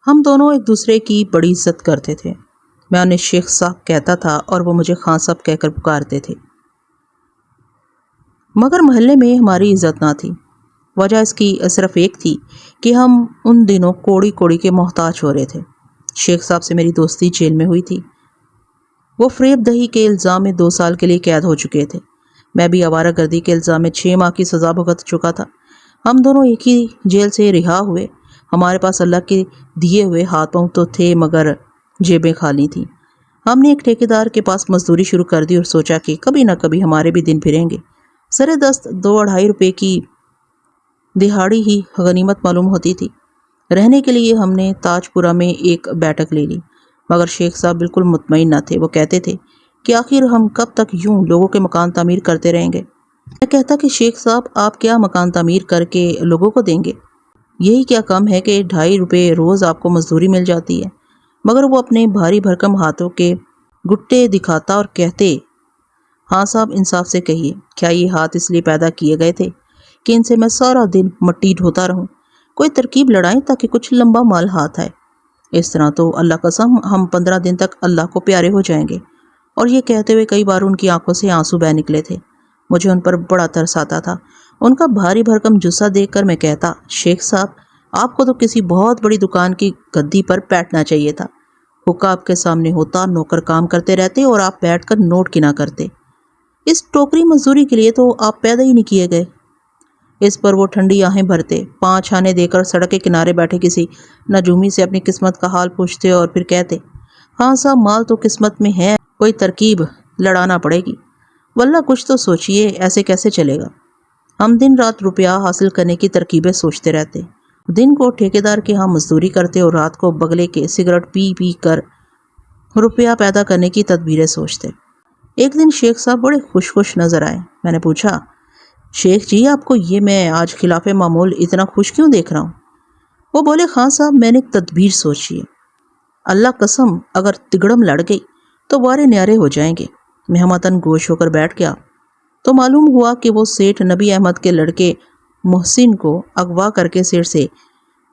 ہم دونوں ایک دوسرے کی بڑی عزت کرتے تھے۔ میں انہیں شیخ صاحب کہتا تھا اور وہ مجھے خان صاحب کہہ کر پکارتے تھے، مگر محلے میں ہماری عزت نہ تھی۔ وجہ اس کی صرف ایک تھی کہ ہم ان دنوں کوڑی کوڑی کے محتاج ہو رہے تھے۔ شیخ صاحب سے میری دوستی جیل میں ہوئی تھی۔ وہ فریب دہی کے الزام میں 2 سال کے لیے قید ہو چکے تھے۔ میں بھی آوارہ گردی کے الزام میں 6 ماہ کی سزا بھگت چکا تھا۔ ہم دونوں ایک ہی جیل سے رہا ہوئے۔ ہمارے پاس اللہ کے دیے ہوئے ہاتھ پاؤں تو تھے مگر جیبیں خالی تھیں۔ ہم نے ایک ٹھیکیدار کے پاس مزدوری شروع کر دی اور سوچا کہ کبھی نہ کبھی ہمارے بھی دن پھریں گے۔ سرے دست 2-2.5 روپے کی دہاڑی ہی غنیمت معلوم ہوتی تھی۔ رہنے کے لیے ہم نے تاج پورہ میں ایک بیٹھک لے لی، مگر شیخ صاحب بالکل مطمئن نہ تھے۔ وہ کہتے تھے کہ آخر ہم کب تک یوں لوگوں کے مکان تعمیر کرتے رہیں گے؟ میں کہتا کہ شیخ صاحب آپ کیا مکان تعمیر کر کے لوگوں کو دیں گے؟ یہی کیا کم ہے کہ 2.5 روپے روز آپ کو مزدوری مل جاتی ہے۔ مگر وہ اپنے بھاری بھرکم ہاتھوں کے گٹے دکھاتا اور کہتے، ہاں صاحب انصاف سے کہیے، کیا یہ ہاتھ اس لیے پیدا کیے گئے تھے کہ ان سے میں سارا دن مٹی ڈھوتا رہوں؟ کوئی ترکیب لڑائیں تاکہ کچھ لمبا مال ہاتھ آئے۔ اس طرح تو اللہ قسم ہم 15 دن تک اللہ کو پیارے ہو جائیں گے۔ اور یہ کہتے ہوئے کئی بار ان کی آنکھوں سے آنسو بہہ نکلے تھے۔ مجھے ان پر بڑا ترس آتا تھا۔ ان کا بھاری بھرکم جثہ دیکھ کر میں کہتا، شیخ صاحب آپ کو تو کسی بہت بڑی دکان کی گدی پر بیٹھنا چاہیے تھا۔ حقہ آپ کے سامنے ہوتا، نوکر کام کرتے رہتے اور آپ بیٹھ کر نوٹ گنا کرتے۔ اس ٹوکری مزدوری کے لیے تو آپ پیدا ہی نہیں کیے گئے۔ اس پر وہ ٹھنڈی آہیں بھرتے، 5 آنے دے کر سڑک کے کنارے بیٹھے کسی نجومی سے اپنی قسمت کا حال پوچھتے اور پھر کہتے، ہاں صاحب مال تو قسمت میں ہے، کوئی ترکیب لڑانا پڑے گی۔ واللہ کچھ تو سوچئے، ایسے کیسے چلے گا؟ ہم دن رات روپیہ حاصل کرنے کی ترکیبیں سوچتے رہتے۔ دن کو ٹھیکیدار کے ہاں مزدوری کرتے اور رات کو بگلے کے سگریٹ پی پی کر روپیہ پیدا کرنے کی تدبیریں سوچتے۔ ایک دن شیخ صاحب بڑے خوش نظر آئے۔ میں نے پوچھا، شیخ جی آپ کو یہ میں آج خلاف معمول اتنا خوش کیوں دیکھ رہا ہوں؟ وہ بولے، خان صاحب میں نے ایک تدبیر سوچی ہے۔ اللہ قسم اگر تگڑم لڑ گئی تو وارے نیارے ہو جائیں گے۔ میں ہمتن گوش ہو کر بیٹھ گیا تو معلوم ہوا کہ وہ سیٹھ نبی احمد کے لڑکے محسن کو اغوا کر کے سیٹھ سے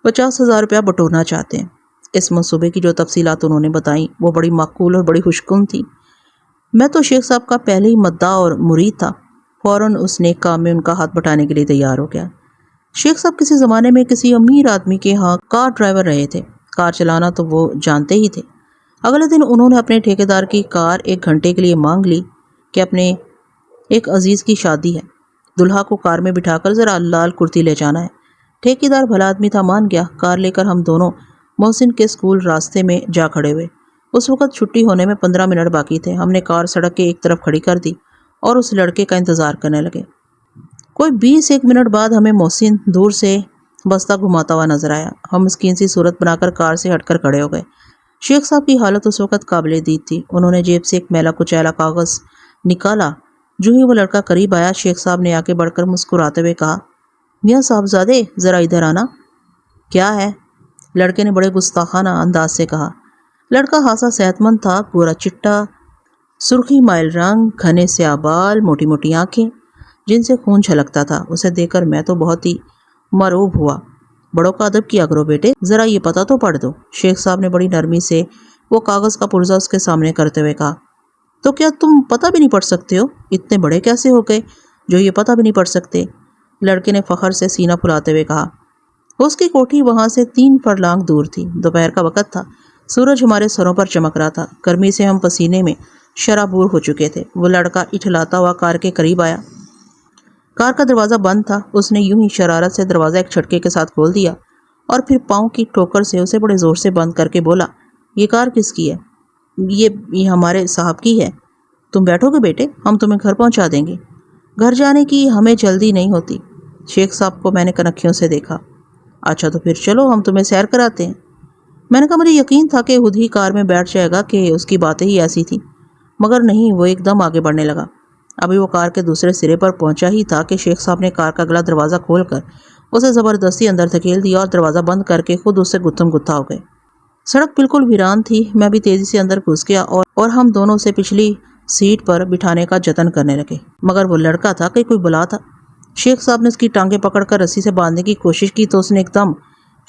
50,000 روپیہ بٹورنا چاہتے ہیں۔ اس منصوبے کی جو تفصیلات انہوں نے بتائیں وہ بڑی معقول اور بڑی خوشگوار تھی۔ میں تو شیخ صاحب کا پہلے ہی مداح اور مرید تھا۔ فوراً اس نیک کام میں ان کا ہاتھ بٹانے کے لیے تیار ہو گیا۔ شیخ صاحب کسی زمانے میں کسی امیر آدمی کے ہاں کار ڈرائیور رہے تھے۔ کار چلانا تو وہ جانتے ہی تھے۔ اگلے دن انہوں نے اپنے ٹھیکیدار کی کار 1 گھنٹے کے لیے مانگ لی کہ اپنے ایک عزیز کی شادی ہے، دلہا کو کار میں بٹھا کر ذرا لال کرتی لے جانا ہے۔ ٹھیکیدار بھلا آدمی تھا، مان گیا۔ کار لے کر ہم دونوں محسن کے اسکول راستے میں جا کھڑے ہوئے۔ اس وقت چھٹی ہونے میں 15 منٹ باقی تھے۔ ہم نے کار سڑک کے ایک طرف کھڑی کر دی اور اس لڑکے کا انتظار کرنے لگے۔ کوئی 20-1 منٹ بعد ہمیں محسن دور سے بستہ گھماتا ہوا نظر آیا۔ ہم مسکین سی صورت بنا کر کار سے ہٹ کر کھڑے ہو گئے۔ شیخ صاحب کی حالت اس وقت قابل دید تھی۔ انہوں نے جیب سے ایک میلا کچیلا کاغذ نکالا۔ جو ہی وہ لڑکا قریب آیا، شیخ صاحب نے آگے بڑھ کر مسکراتے ہوئے کہا، میاں صاحبزادے ذرا ادھر آنا۔ کیا ہے؟ لڑکے نے بڑے گستاخانہ انداز سے کہا۔ لڑکا خاصا صحت مند تھا، گورا چٹا، سرخی مائل رنگ، گھنے سیاہ بال، موٹی موٹی آنکھیں جن سے خون چھلکتا تھا۔ اسے دیکھ کر میں تو بہت ہی مرعوب ہوا۔ بڑوں کا ادب کیا کرو بیٹے، ذرا یہ پتہ تو پڑھ دو۔ شیخ صاحب نے بڑی نرمی سے وہ کاغذ کا پرزہ اس کے سامنے کرتے ہوئے کہا، تو کیا تم پتہ بھی نہیں پڑھ سکتے ہو؟ اتنے بڑے کیسے ہو گئے جو یہ پتہ بھی نہیں پڑھ سکتے؟ لڑکے نے فخر سے سینہ پھلاتے ہوئے کہا۔ اس کی کوٹھی وہاں سے 3 فرلانگ دور تھی۔ دوپہر کا وقت تھا۔ سورج ہمارے سروں پر چمک رہا تھا۔ گرمی سے ہم پسینے میں شرابور ہو چکے تھے۔ وہ لڑکا اٹھلاتا ہوا کار کے قریب آیا۔ کار کا دروازہ بند تھا۔ اس نے یوں ہی شرارت سے دروازہ ایک جھٹکے کے ساتھ کھول دیا اور پھر پاؤں کی ٹھوکر سے اسے بڑے زور سے بند کر کے بولا، یہ کار کس کی ہے؟ یہ ہمارے صاحب کی ہے۔ تم بیٹھو گے بیٹے، ہم تمہیں گھر پہنچا دیں گے۔ گھر جانے کی ہمیں جلدی نہیں ہوتی۔ شیخ صاحب کو میں نے کنکھیوں سے دیکھا۔ اچھا تو پھر چلو ہم تمہیں سیر کراتے ہیں۔ میں نے کہا مجھے یقین تھا کہ خود ہی کار میں بیٹھ جائے گا کہ اس کی باتیں ہی ایسی تھیں، مگر نہیں، وہ ایک دم آگے بڑھنے لگا۔ ابھی وہ کار کے دوسرے سرے پر پہنچا ہی تھا کہ شیخ صاحب نے کار کا اگلا دروازہ کھول کر اسے زبردستی اندر دھکیل دیا اور دروازہ بند کر کے خود اس سے گتھم گتھا ہو گئے۔ سڑک بالکل ویران تھی۔ میں بھی تیزی سے اندر گھس گیا اور ہم دونوں سے پچھلی سیٹ پر بٹھانے کا جتن کرنے لگے، مگر وہ لڑکا تھا کہ کوئی بلا تھا۔ شیخ صاحب نے اس کی ٹانگیں پکڑ کر رسی سے باندھنے کی کوشش کی تو اس نے ایک دم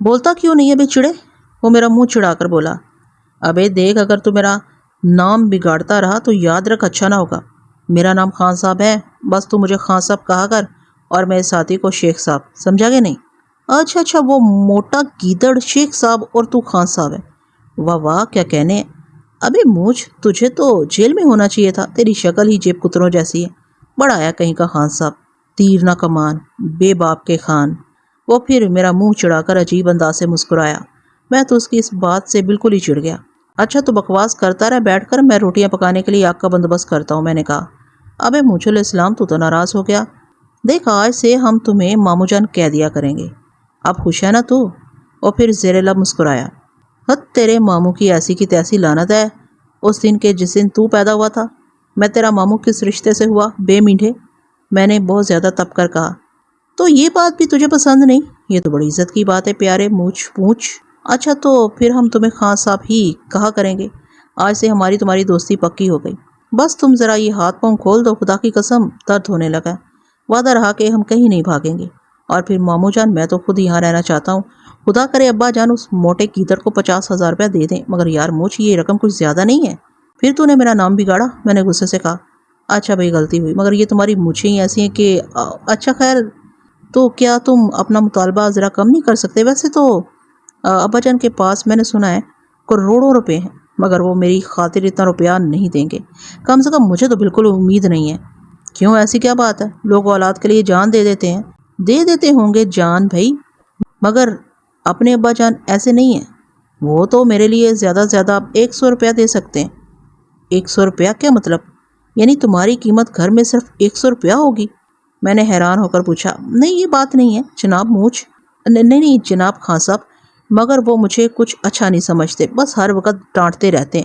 بولتا کیوں نہیں ہے بے چڑے؟ وہ میرا منہ چڑھا کر بولا، ابے دیکھ اگر تو میرا نام بگاڑتا رہا تو یاد رکھ اچھا نہ ہوگا۔ میرا نام خان صاحب ہے، بس تو مجھے خان صاحب کہا کر اور میرے ساتھی کو شیخ صاحب، سمجھا کہ نہیں؟ اچھا اچھا، وہ موٹا گیدڑ شیخ صاحب اور تو خان صاحب ہے؟ واہ واہ، کیا کہنے۔ ابے موچ، تجھے تو جیل میں ہونا چاہیے تھا، تیری شکل ہی جیب کتروں جیسی ہے۔ بڑا آیا کہیں کا خان صاحب، تیر نہ کمان، بے باپ کے خان۔ وہ پھر میرا منہ چڑھا کر عجیب انداز سے مسکرایا۔ میں تو اس کی اس بات سے بالکل ہی چڑ گیا۔ اچھا تو بکواس کرتا رہ بیٹھ کر، میں روٹیاں پکانے کے لیے آگ کا بندوبست کرتا ہوں، میں نے کہا۔ ابے موچ الاسلام، تو ناراض ہو گیا؟ دیکھ آج سے ہم تمہیں مامو جان کہہ دیا کریں گے، اب خوش ہے نا تو؟ اور پھر زیر لب مسکرایا۔ ہت تیرے ماموں کی ایسی کی تیسی لعنت ہے، اس دن کے جس دن تو پیدا ہوا تھا۔ میں تیرا ماموں کس رشتے سے ہوا بے میٹھے؟ میں نے بہت زیادہ تپ کر کہا۔ تو یہ بات بھی تجھے پسند نہیں؟ یہ تو بڑی عزت کی بات ہے پیارے مونچھ پونچھ۔ اچھا تو پھر ہم تمہیں خان صاحب ہی کہا کریں گے، آج سے ہماری تمہاری دوستی پکی ہو گئی۔ بس تم ذرا یہ ہاتھ پاؤں کھول دو، خدا کی قسم درد ہونے لگا۔ وعدہ رہا کہ ہم کہیں نہیں بھاگیں گے۔ اور پھر ماموں جان، میں تو خود یہاں رہنا چاہتا ہوں، خدا کرے ابا جان اس موٹے گیدڑ کو 50,000 روپیہ دے دیں، مگر یار موچ یہ رقم کچھ زیادہ نہیں ہے؟ پھر تو نے میرا نام بگاڑا، میں نے غصے سے کہا۔ اچھا بھائی غلطی ہوئی، مگر یہ تمہاری مونچھیں ہی ایسی ہیں کہ اچھا خیر، تو کیا تم اپنا مطالبہ ذرا کم نہیں کر سکتے؟ ویسے تو ابا جان کے پاس میں نے سنا ہے کروڑوں روپے ہیں، مگر وہ میری خاطر اتنا روپیہ نہیں دیں گے، کم سے کم مجھے تو بالکل امید نہیں ہے۔ کیوں، ایسی کیا بات ہے؟ لوگ اولاد کے لیے جان دے دیتے ہیں۔ دے دیتے ہوں گے جان بھائی، مگر اپنے ابا جان ایسے نہیں ہیں۔ وہ تو میرے لیے زیادہ سے زیادہ 100 روپیہ دے سکتے ہیں۔ 100 روپیہ کیا مطلب؟ یعنی تمہاری قیمت گھر میں صرف 100 روپیہ ہوگی؟ میں نے حیران ہو کر پوچھا۔ نہیں یہ بات نہیں ہے جناب مونچھ، نہیں جناب خان صاحب، مگر وہ مجھے کچھ اچھا نہیں سمجھتے، بس ہر وقت ڈانٹتے رہتے ہیں۔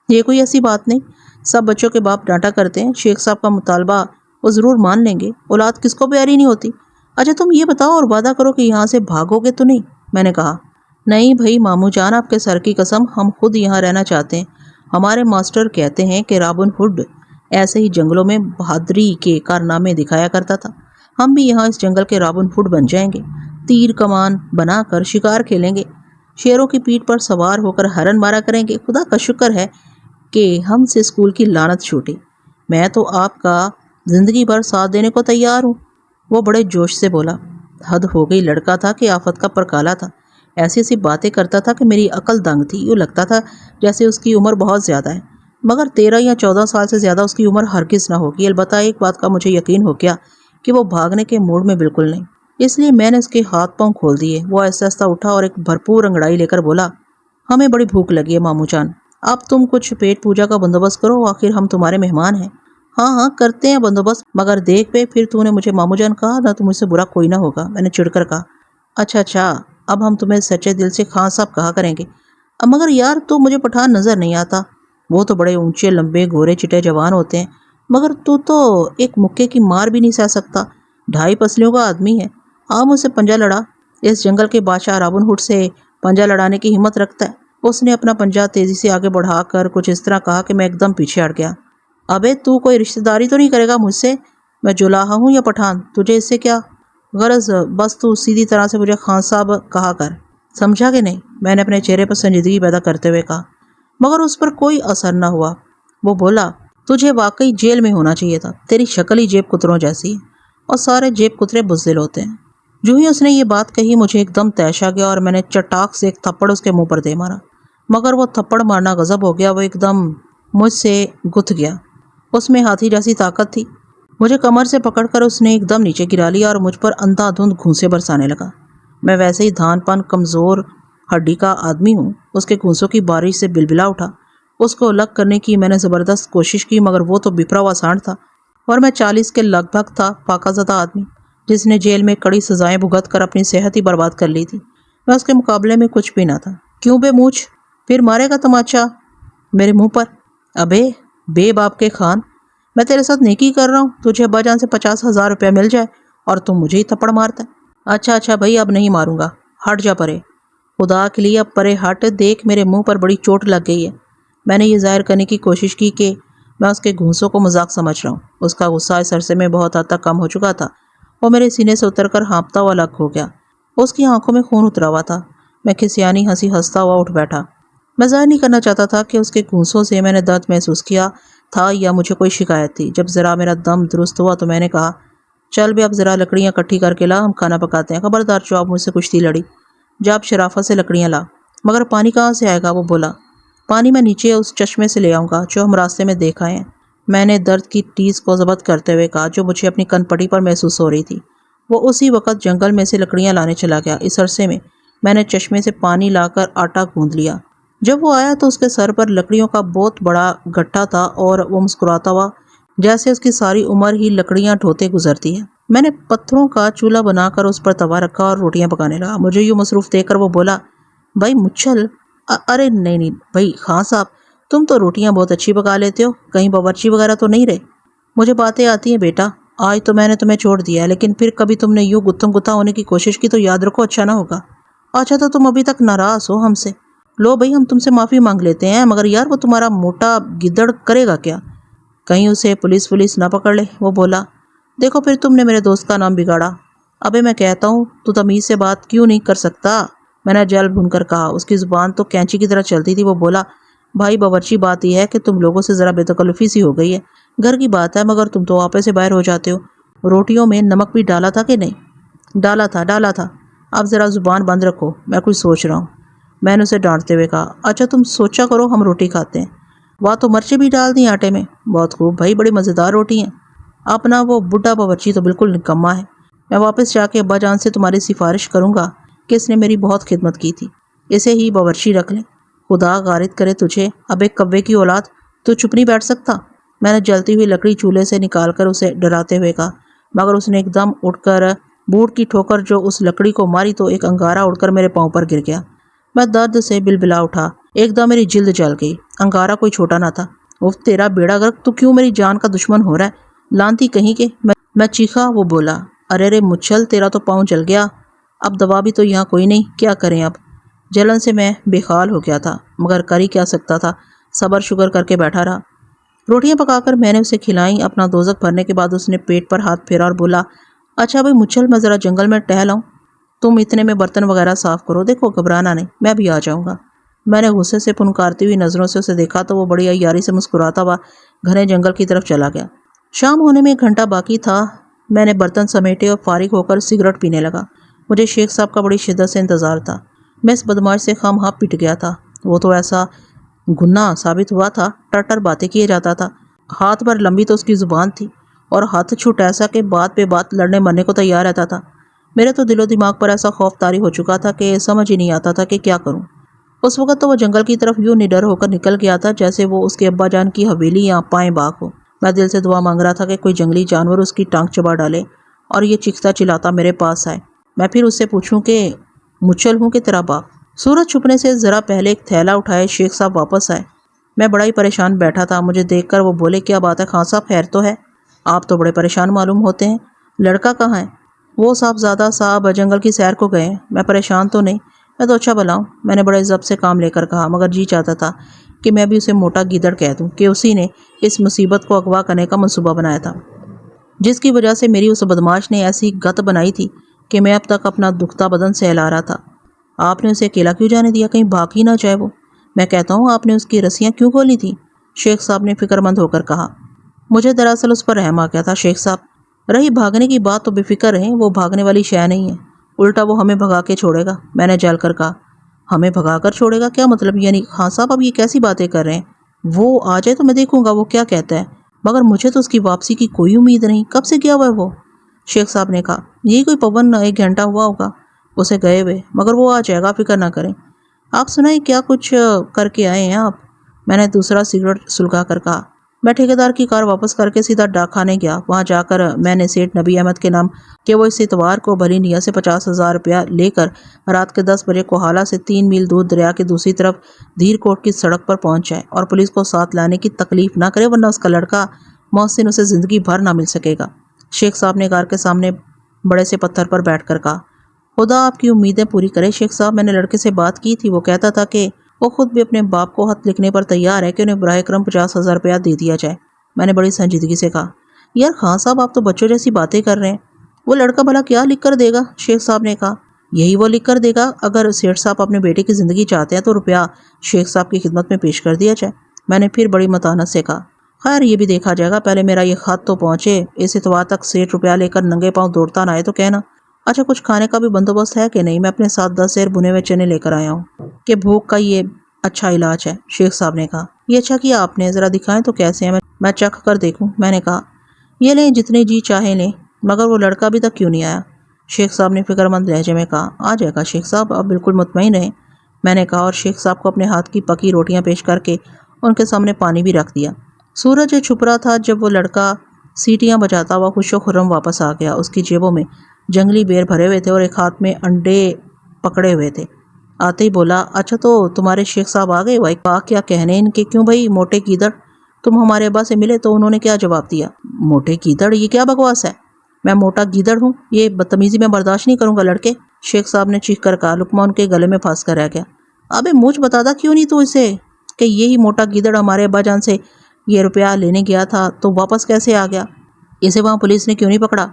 یہ کوئی ایسی بات نہیں، سب بچوں کے باپ ڈانٹا کرتے ہیں، شیخ صاحب کا مطالبہ وہ ضرور مان لیں گے، اولاد کس کو پیاری نہیں ہوتی۔ اچھا تم یہ بتاؤ اور وعدہ کرو کہ یہاں سے بھاگو گے تو نہیں؟ میں نے کہا۔ نہیں بھائی ماموں جان، آپ کے سر کی قسم، ہم خود یہاں رہنا چاہتے ہیں۔ ہمارے ماسٹر کہتے ہیں کہ رابن ہوڈ ایسے ہی جنگلوں میں بہادری کے کارنامے دکھایا کرتا تھا، ہم بھی یہاں اس جنگل کے رابن ہوڈ بن جائیں گے، تیر کمان بنا کر شکار کھیلیں گے، شیروں کی پیٹھ پر سوار ہو کر ہرن مارا کریں گے۔ خدا کا شکر ہے کہ ہم سے اسکول کی لعنت چھوٹی۔ میں تو آپ کا زندگی بھر ساتھ دینے کو تیار ہوں۔ وہ بڑے جوش سے بولا۔ حد ہو گئی، لڑکا تھا کہ آفت کا پرکالا تھا، ایسی ایسی باتیں کرتا تھا کہ میری عقل دنگ تھی، یوں لگتا تھا جیسے اس کی عمر بہت زیادہ ہے، مگر 13 یا 14 سال سے زیادہ اس کی عمر ہرگز نہ ہوگی۔ البتہ ایک بات کا مجھے یقین ہو گیا کہ وہ بھاگنے کے موڈ میں بالکل نہیں، اس لیے میں نے اس کے ہاتھ پاؤں کھول دیے۔ وہ آہستہ آہستہ اٹھا اور ایک بھرپور انگڑائی لے کر بولا، ہمیں بڑی بھوک لگی ہے ماموں جان، اب تم کچھ پیٹ پوجا کا بندوبست کرو، آخر ہم تمہارے مہمان ہیں۔ ہاں ہاں کرتے ہیں بندوبست، مگر دیکھ بے، پھر تو نے مجھے ماموں جان کہا نہ، تو مجھ سے برا کوئی نہ ہوگا، میں نے چڑ کر کہا۔ اچھا اچھا، اب ہم تمہیں سچے دل سے خان صاحب کہا کریں گے۔ مگر یار تو مجھے پٹھان نظر نہیں آتا، وہ تو بڑے اونچے لمبے گورے چٹے جوان ہوتے ہیں، مگر تو ایک مکے کی مار بھی نہیں سہ سکتا، 2.5 پسلیوں کا آدمی ہے۔ آ مجھ سے پنجہ لڑا، اس جنگل کے بادشاہ رابن ہوڈ سے پنجہ لڑانے کی ہمت رکھتا ہے؟ اس نے اپنا پنجہ تیزی سے آگے بڑھا کر کچھ اس طرح کہا کہ میں ایک دم پیچھے ہٹ گیا۔ ابے تو کوئی رشتہ داری تو نہیں کرے گا مجھ سے؟ میں جولاہا ہوں یا پٹھان، تجھے اس سے کیا غرض؟ بس تو سیدھی طرح سے مجھے خان صاحب کہا کر، سمجھا کہ نہیں؟ میں نے اپنے چہرے پر سنجیدگی پیدا کرتے ہوئے کہا، مگر اس پر کوئی اثر نہ ہوا۔ وہ بولا، تجھے واقعی جیل میں ہونا چاہیے تھا، تیری شکل ہی جیب کتروں جیسی ہے، اور سارے جیب کترے بزدل ہوتے ہیں۔ جو ہی اس نے یہ بات کہی مجھے ایک دم تیش آ گیا اور میں نے چٹاک سے ایک تھپڑ اس کے منہ پر دے مارا، مگر وہ تھپڑ مارنا غضب ہو گیا، وہ ایک دم مجھ سے گتھ گیا، اس میں ہاتھی جیسی طاقت تھی۔ مجھے کمر سے پکڑ کر اس نے ایک دم نیچے گرا لیا اور مجھ پر اندھا دھند گھونسے برسانے لگا۔ میں ویسے ہی دھان پان کمزور ہڈی کا آدمی ہوں، اس کے گھونسوں کی بارش سے بلبلا اٹھا۔ اس کو الگ کرنے کی میں نے زبردست کوشش کی، مگر وہ تو بپھرا ہوا سانڈ تھا، اور میں 40 کے لگ بھگ تھا، پاکہ زدہ آدمی جس نے جیل میں کڑی سزائیں بھگت کر اپنی صحت ہی برباد کر لی تھی۔ میں اس کے مقابلے میں کچھ بھی نہ تھا۔ کیوں بے مونچھ، پھر مارے گا تماچا میرے منہ پر؟ ابے بے باپ کے خان، میں تیرے ساتھ نیکی کر رہا ہوں، تجھے ابا جان سے 50,000 روپیہ مل جائے اور تم مجھے ہی تھپڑ مارتا ہے۔ اچھا اچھا بھائی، اب نہیں ماروں گا، ہٹ جا پرے، خدا کے لیے اب پرے ہٹ، دیکھ میرے منہ پر بڑی چوٹ لگ گئی ہے۔ میں نے یہ ظاہر کرنے کی کوشش کی کہ میں اس کے گھونسوں کو مذاق سمجھ رہا ہوں۔ اس کا غصہ اس عرصے میں بہت حد تک کم ہو چکا تھا، وہ میرے سینے سے اتر کر ہانپتا ہوا الگ ہو گیا، اس کی آنکھوں میں خون اترا ہوا تھا۔ میں کھسیانی ہنسی ہنستا ہوا اٹھ بیٹھا۔ میں ظاہر نہیں کرنا چاہتا تھا کہ اس کے گھونسوں سے میں نے درد محسوس کیا تھا یا مجھے کوئی شکایت تھی۔ جب ذرا میرا دم درست ہوا تو میں نے کہا، چل بھی اب ذرا لکڑیاں اکٹھی کر کے لا، ہم کھانا پکاتے ہیں۔ خبردار جو آپ مجھ سے کشتی لڑی، جا اب شرافت سے لکڑیاں لا۔ مگر پانی کہاں سے آئے گا؟ وہ بولا۔ پانی میں نیچے اس چشمے سے لے آؤں گا جو ہم راستے میں دیکھ آئے ہیں، میں نے درد کی ٹیز کو ضبط کرتے ہوئے کہا جو مجھے اپنی کن پٹی پر محسوس ہو رہی تھی۔ وہ اسی وقت جنگل میں سے لکڑیاں لانے چلا گیا۔ اس عرصے میں نے چشمے سے پانی لا کر آٹا گوندھ لیا۔ جب وہ آیا تو اس کے سر پر لکڑیوں کا بہت بڑا گٹھا تھا اور وہ مسکراتا ہوا جیسے اس کی ساری عمر ہی لکڑیاں ڈھوتے گزرتی ہے۔ میں نے پتھروں کا چولہا بنا کر اس پر توا رکھا اور روٹیاں پکانے لگا۔ مجھے یوں مصروف دیکھ کر وہ بولا، بھائی مچھل، ارے نہیں بھائی خان صاحب، تم تو روٹیاں بہت اچھی پکا لیتے ہو، کہیں باورچی وغیرہ تو نہیں رہے؟ مجھے باتیں آتی ہیں بیٹا، آج تو میں نے تمہیں چھوڑ دیا ہے، لیکن پھر کبھی تم نے یوں گتھم گتھا ہونے کی کوشش کی تو یاد رکھو اچھا نہ ہوگا۔ اچھا تو تم ابھی تک ناراض ہو ہم سے؟ لو بھائی ہم تم سے معافی مانگ لیتے ہیں، مگر یار وہ تمہارا موٹا گدڑ کرے گا کیا؟ کہیں اسے پولیس نہ پکڑ لے۔ وہ بولا، دیکھو پھر تم نے میرے دوست کا نام بگاڑا۔ ابے میں کہتا ہوں تو تمیز سے بات کیوں نہیں کر سکتا؟ میں نے جل بھن کر کہا۔ اس کی زبان تو کینچی کی طرح چلتی تھی۔ وہ بولا، بھائی باورچی بات یہ ہے کہ تم لوگوں سے ذرا بے تکلفی سی ہو گئی ہے، گھر کی بات ہے، مگر تم تو آپے سے باہر ہو جاتے ہو۔ روٹیوں میں نمک بھی ڈالا تھا کہ نہیں؟ ڈالا تھا۔ اب ذرا زبان بند رکھو، میں کچھ سوچ رہا ہوں۔ میں نے اسے ڈانٹتے ہوئے کہا، اچھا تم سوچا کرو، ہم روٹی کھاتے ہیں۔ واہ تو مرچیں بھی ڈال دیں آٹے میں؟ بہت خوب بھائی، بڑی مزیدار روٹی ہیں۔ اپنا وہ بڈھا باورچی تو بالکل نکما ہے۔ میں واپس جا کے ابا جان سے تمہاری سفارش کروں گا کہ اس نے میری بہت خدمت کی تھی، اسے ہی باورچی رکھ لیں۔ خدا غارت کرے تجھے، اب ایک کوے کی اولاد، تو چپ نہیں بیٹھ سکتا؟ میں نے جلتی ہوئی لکڑی چولہے سے نکال کر اسے ڈراتے ہوئے کہا، مگر اس نے ایک دم اٹھ کر بوٹ کی ٹھوکر جو اس لکڑی کو ماری تو ایک انگارہ اڑ کر میرے پاؤں پر گر گیا۔ میں درد سے بلبلا اٹھا، ایک دم میری جلد جل گئی۔ انگارہ کوئی چھوٹا نہ تھا۔ اف تیرا بیڑا گرک، تو کیوں میری جان کا دشمن ہو رہا ہے، لانتی کہیں کے! میں چیخا۔ وہ بولا، ارے مچھل، تیرا تو پاؤں جل گیا، اب دوا بھی تو یہاں کوئی نہیں، کیا کریں اب؟ جلن سے میں بے حال ہو گیا تھا، مگر کر ہی کیا سکتا تھا، صبر شکر کر کے بیٹھا رہا۔ روٹیاں پکا کر میں نے اسے کھلائیں۔ اپنا دوزخ بھرنے کے بعد اس نے پیٹ پر ہاتھ پھیرا اور بولا، اچھا بھائی مچھل، میں ذرا جنگل میں ٹہل آؤں، تم اتنے میں برتن وغیرہ صاف کرو، دیکھو گھبرانا نہیں، میں بھی آ جاؤں گا۔ میں نے غصے سے پھنکارتی ہوئی نظروں سے اسے دیکھا تو وہ بڑی عیاری سے مسکراتا ہوا گھنے جنگل کی طرف چلا گیا۔ شام ہونے میں 1 گھنٹہ باقی تھا۔ میں نے برتن سمیٹے اور فارغ ہو کر سگریٹ پینے لگا۔ مجھے شیخ صاحب کا بڑی شدت سے انتظار تھا۔ میں اس بدماش سے خواہ پٹ گیا تھا۔ وہ تو ایسا گناہ ثابت ہوا تھا، ٹر باتیں کیے جاتا تھا، ہاتھ پر لمبی تو اس کی زبان تھی، اور ہاتھ چھوٹ ایسا کہ بات پہ بات لڑنے مرنے کو تیار رہتا تھا۔ میرے تو دل و دماغ پر ایسا خوف طاری ہو چکا تھا کہ سمجھ ہی نہیں آتا تھا کہ کیا کروں۔ اس وقت تو وہ جنگل کی طرف یوں نڈر ہو کر نکل گیا تھا جیسے وہ اس کے ابا جان کی حویلی یا پائیں باغ ہو۔ میں دل سے دعا مانگ رہا تھا کہ کوئی جنگلی جانور اس کی ٹانگ چبا ڈالے اور یہ چیختا چلاتا میرے پاس آئے، میں پھر اس سے پوچھوں کہ مچھل ہوں کہ تیرا باپ۔ سورج چھپنے سے ذرا پہلے ایک تھیلا اٹھائے شیخ صاحب واپس آئے۔ میں بڑا ہی پریشان بیٹھا تھا۔ مجھے دیکھ کر وہ بولے، کیا بات ہے خان صاحب، خیر تو ہے؟ آپ تو بڑے پریشان معلوم ہوتے ہیں، لڑکا کہاں ہے؟ وہ صاحبزادہ صاحب جنگل کی سیر کو گئے ہیں۔ میں پریشان تو نہیں، میں تو اچھا بھلا ہوں، میں نے بڑے ضبط سے کام لے کر کہا، مگر جی چاہتا تھا کہ میں بھی اسے موٹا گیدڑ کہہ دوں کہ اسی نے اس مصیبت کو اغوا کرنے کا منصوبہ بنایا تھا، جس کی وجہ سے میری اس بدماش نے ایسی گت بنائی تھی کہ میں اب تک اپنا دکھتا بدن سہلا رہا تھا۔ آپ نے اسے اکیلا کیوں جانے دیا، کہیں بھاگ ہی نہ جائے وہ؟ میں کہتا ہوں آپ نے اس کی رسیاں کیوں کھولی تھیں؟ شیخ صاحب نے فکر مند ہو کر کہا۔ مجھے دراصل اس پر رحم آ گیا تھا شیخ صاحب۔ رہی بھاگنے کی بات تو بے فکر رہیں، وہ بھاگنے والی شے نہیں ہے، الٹا وہ ہمیں بھگا کے چھوڑے گا۔ میں نے جل کر کہا، ہمیں بھگا کر چھوڑے گا؟ کیا مطلب؟ یعنی خان صاحب اب یہ کیسی باتیں کر رہے ہیں؟ وہ آ جائے تو میں دیکھوں گا وہ کیا کہتا ہے، مگر مجھے تو اس کی واپسی کی کوئی امید نہیں۔ کب سے گیا ہوا ہے وہ؟ شیخ صاحب نے کہا، یہی کوئی پون 1 گھنٹہ ہوا ہوگا اسے گئے ہوئے، مگر وہ آ جائے گا، فکر نہ کریں۔ آپ سنائیں کیا کچھ کر کے آئے ہیں آپ؟ میں نے دوسرا سگریٹ سلگا کر کہا۔ میں ٹھیکیدار کی کار واپس کر کے سیدھا ڈاک خانے گیا۔ وہاں جا کر میں نے سیٹھ نبی احمد کے نام کہ وہ اس اتوار کو بھلی نیت سے 50,000 روپیہ لے کر رات کے 10 بجے کوہالہ سے 3 میل دور دریا کی دوسری طرف دھیر کوٹ کی سڑک پر پہنچ جائے اور پولیس کو ساتھ لانے کی تکلیف نہ کرے، ورنہ اس کا لڑکا محسن اسے زندگی بھر نہ مل سکے گا۔ شیخ صاحب نے کار کے سامنے بڑے سے پتھر پر بیٹھ کر کہا، خدا آپ کی امیدیں پوری کرے شیخ صاحب۔ میں نے لڑکے سے بات کی تھی، وہ کہتا تھا کہ وہ خود بھی اپنے باپ کو خط لکھنے پر تیار ہے کہ انہیں براہ کرم 50,000 روپیہ دے دیا جائے۔ میں نے بڑی سنجیدگی سے کہا، یار خان صاحب آپ تو بچوں جیسی باتیں کر رہے ہیں، وہ لڑکا بھلا کیا لکھ کر دے گا؟ شیخ صاحب نے کہا، یہی وہ لکھ کر دے گا۔ اگر سیٹھ صاحب اپنے بیٹے کی زندگی چاہتے ہیں تو روپیہ شیخ صاحب کی خدمت میں پیش کر دیا جائے۔ میں نے پھر بڑی متانت سے کہا، خیر یہ بھی دیکھا جائے گا، پہلے میرا یہ خط تو پہنچے، اس اتوار تک سیٹھ روپیہ لے کر ننگے پاؤں دوڑتا نہ آئے تو کہنا۔ اچھا کچھ کھانے کا بھی بندوبست ہے کہ نہیں؟ میں اپنے ساتھ 10 سیر بنے ہوئے چنے لے کر آیا ہوں کہ بھوک کا یہ اچھا علاج ہے۔ شیخ صاحب نے کہا، یہ اچھا کیا آپ نے، ذرا دکھائیں تو کیسے ہیں، میں چکھ کر دیکھوں۔ میں نے کہا، یہ لیں جتنے جی چاہیں لیں، مگر وہ لڑکا ابھی تک کیوں نہیں آیا؟ شیخ صاحب نے فکر مند لہجے میں کہا، آ جائے گا شیخ صاحب، آپ بالکل مطمئن رہیں۔ میں نے کہا اور شیخ صاحب کو اپنے ہاتھ کی پکی روٹیاں پیش کر کے ان کے سامنے پانی بھی رکھ دیا۔ سورج چھپ رہا تھا جب وہ لڑکا سیٹیاں بجاتا ہوا خوش و خرم واپس آ گیا۔ اس کی جیبوں میں جنگلی بیر بھرے ہوئے تھے اور ایک ہاتھ میں انڈے پکڑے ہوئے تھے۔ آتے ہی بولا، اچھا تو تمہارے شیخ صاحب آ گئے؟ بھائی کہا، کیا کہنے ان کے، کیوں بھائی موٹے گیدڑ، تم ہمارے ابا سے ملے تو انہوں نے کیا جواب دیا؟ موٹے گیدڑ، یہ کیا بکواس ہے؟ میں موٹا گیدڑ ہوں؟ یہ بدتمیزی میں برداشت نہیں کروں گا لڑکے، شیخ صاحب نے چیخ کر کہا۔ لقمہ ان کے گلے میں پھنس کر رہ گیا۔ ابے مجھ بتاتا کیوں نہیں تو اسے کہ یہی موٹا گیدڑ ہمارے ابا جان سے یہ روپیہ لینے گیا تھا تو واپس کیسے آ گیا؟ اسے وہاں پولیس نے کیوں نہیں پکڑا؟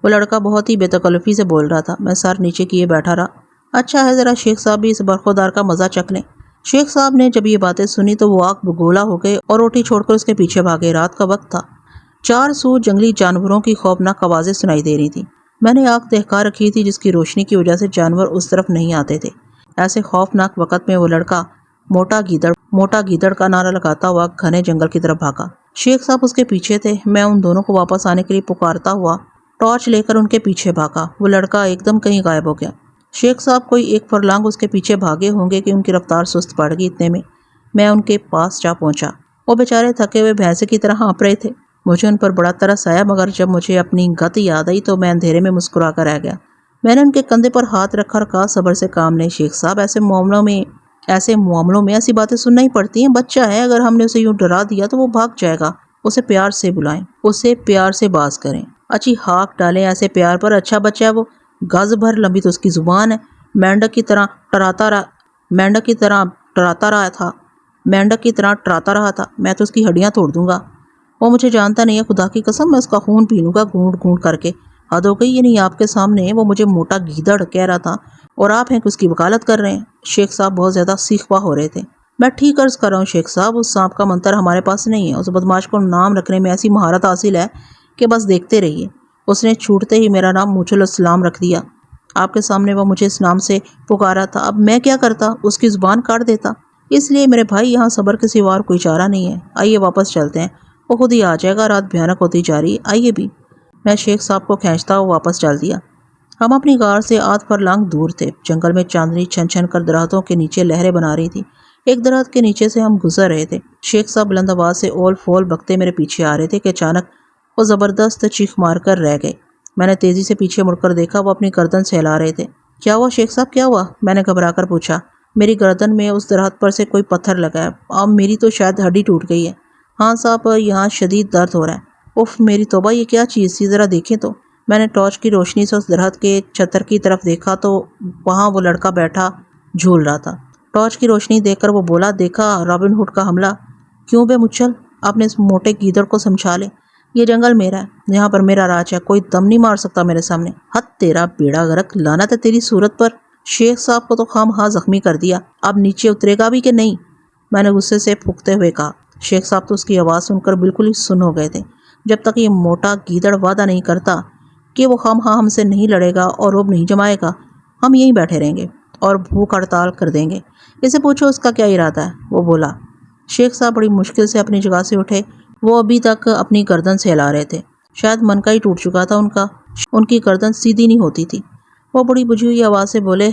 وہ لڑکا بہت ہی بے تکلفی سے بول رہا تھا۔ میں سر نیچے کیے بیٹھا رہا۔ اچھا ہے ذرا شیخ صاحب بھی اس برخودار کا مزہ چکھ لیں۔ شیخ صاحب نے جب یہ باتیں سنی تو وہ آگ بگولا ہو گئے اور روٹی چھوڑ کر اس کے پیچھے بھاگے۔ رات کا وقت تھا، 4 سو جنگلی جانوروں کی خوفناک آوازیں سنائی دے رہی تھیں۔ میں نے آنکھ دہکا رکھی تھی جس کی روشنی کی وجہ سے جانور اس طرف نہیں آتے تھے۔ ایسے خوفناک وقت میں وہ لڑکا موٹا گیدڑ کا نعرہ لگاتا ہوا گھنے جنگل کی طرف بھاگا۔ شیخ صاحب اس کے پیچھے تھے۔ میں ان دونوں کو واپس آنے کے لیے پکارتا ہوا ٹارچ لے کر ان کے پیچھے بھاگا۔ وہ لڑکا ایک دم کہیں غائب ہو گیا۔ شیخ صاحب کوئی 1 فرلانگ اس کے پیچھے بھاگے ہوں گے کہ ان کی رفتار سست پڑ گئی۔ اتنے میں میں ان کے پاس جا پہنچا۔ وہ بیچارے تھکے ہوئے بھینسے کی طرح ہانپ رہے تھے۔ مجھے ان پر بڑا ترس آیا، مگر جب مجھے اپنی گت یاد آئی تو میں اندھیرے میں مسکرا کر رہ گیا۔ میں نے ان کے کندھے پر ہاتھ رکھا اور کہا، صبر سے کام نہیں شیخ صاحب، ایسے معاملوں میں ایسی باتیں سننا ہی پڑتی ہیں۔ بچہ ہے، اگر ہم نے اسے یوں ڈرا دیا تو وہ بھاگ جائے گا۔ اسے پیار سے بلائیں، اسے پیار سے باز کریں، اچھی ہاک ڈالیں ایسے پیار پر۔ اچھا بچہ ہے وہ، گز بھر لمبی تو اس کی زبان ہے، مینڈک کی طرح ٹراتا رہا تھا۔ میں تو اس کی ہڈیاں توڑ دوں گا۔ وہ مجھے جانتا نہیں ہے، خدا کی قسم میں اس کا خون پی لوں گا گھونٹ گھونٹ کر کے۔ حد ہو گئی، یعنی آپ کے سامنے وہ مجھے موٹا گیدڑ کہہ رہا تھا اور آپ ہیں کہ اس کی وکالت کر رہے ہیں۔ شیخ صاحب بہت زیادہ سیخ پا ہو رہے تھے۔ میں ٹھیک عرض کر رہا ہوں شیخ صاحب، اس سانپ کا منتر ہمارے پاس نہیں ہے۔ اس بدماش کو نام رکھنے میں ایسی مہارت حاصل ہے کہ بس دیکھتے رہیے۔ اس نے چھوٹتے ہی میرا نام موچل السلام رکھ دیا۔ آپ کے سامنے وہ مجھے اس نام سے پکارا تھا، اب میں کیا کرتا؟ اس کی زبان کاٹ دیتا۔ اس لیے میرے بھائی یہاں صبر کے سوا اور کوئی چارہ نہیں ہے۔ آئیے واپس چلتے ہیں، وہ خود ہی آ جائے گا، رات بھیانک ہوتی جا رہی ہے، آئیے بھی۔ میں شیخ صاحب کو کھینچتا ہوا واپس چل دیا۔ ہم اپنی غار سے 8 فرلانگ دور تھے۔ جنگل میں چاندنی چھن چھن کر درختوں کے نیچے لہریں بنا رہی تھی۔ ایک درخت کے نیچے سے ہم گزر رہے تھے۔ شیخ صاحب بلند آواز سے اول فول بکتے میرے پیچھے آ رہے تھے کہ اچانک وہ زبردست چیخ مار کر رہ گئے۔ میں نے تیزی سے پیچھے مڑ کر دیکھا، وہ اپنی گردن سہلا رہے تھے۔ کیا ہوا شیخ صاحب، کیا ہوا؟ میں نے گھبرا کر پوچھا۔ میری گردن میں اس درخت پر سے کوئی پتھر لگا ہے، اب میری تو شاید ہڈی ٹوٹ گئی ہے۔ ہاں صاحب، یہاں شدید درد ہو رہا ہے۔ اف میری توبہ، یہ کیا چیز تھی، ذرا دیکھیں تو۔ میں نے ٹارچ کی روشنی سے اس درخت کے چھتر کی طرف دیکھا تو وہاں وہ لڑکا بیٹھا جھول رہا تھا۔ ٹارچ کی روشنی دیکھ کر وہ بولا، دیکھا رابن ہوڈ کا حملہ؟ کیوں بے مچل، اپنے اس موٹے گیدڑ کو سمجھا لے، یہ جنگل میرا ہے، یہاں پر میرا راج ہے، کوئی دم نہیں مار سکتا میرے سامنے۔ حد تیرا بیڑا غرق، لعنت ہے تیری صورت پر۔ شیخ صاحب کو تو خواہ زخمی کر دیا، اب نیچے اترے گا بھی کہ نہیں؟ میں نے غصے سے پھونکتے ہوئے کہا۔ شیخ صاحب تو اس کی آواز سن کر بالکل ہی سن ہو گئے تھے۔ جب تک یہ موٹا گیدڑ وعدہ نہیں کرتا کہ وہ خواہ ہم سے نہیں لڑے گا اور رعب نہیں جمائے گا، ہم یہیں بیٹھے رہیں گے اور بھوک ہڑتال کر دیں گے۔ اسے پوچھو اس کا کیا ارادہ ہے، وہ بولا۔ شیخ صاحب بڑی مشکل سے اپنی جگہ سے اٹھے۔ وہ ابھی تک اپنی گردن سہلا رہے تھے، شاید من کا ہی ٹوٹ چکا تھا ان کی گردن سیدھی نہیں ہوتی تھی۔ وہ بڑی بجھی ہوئی آواز سے بولے،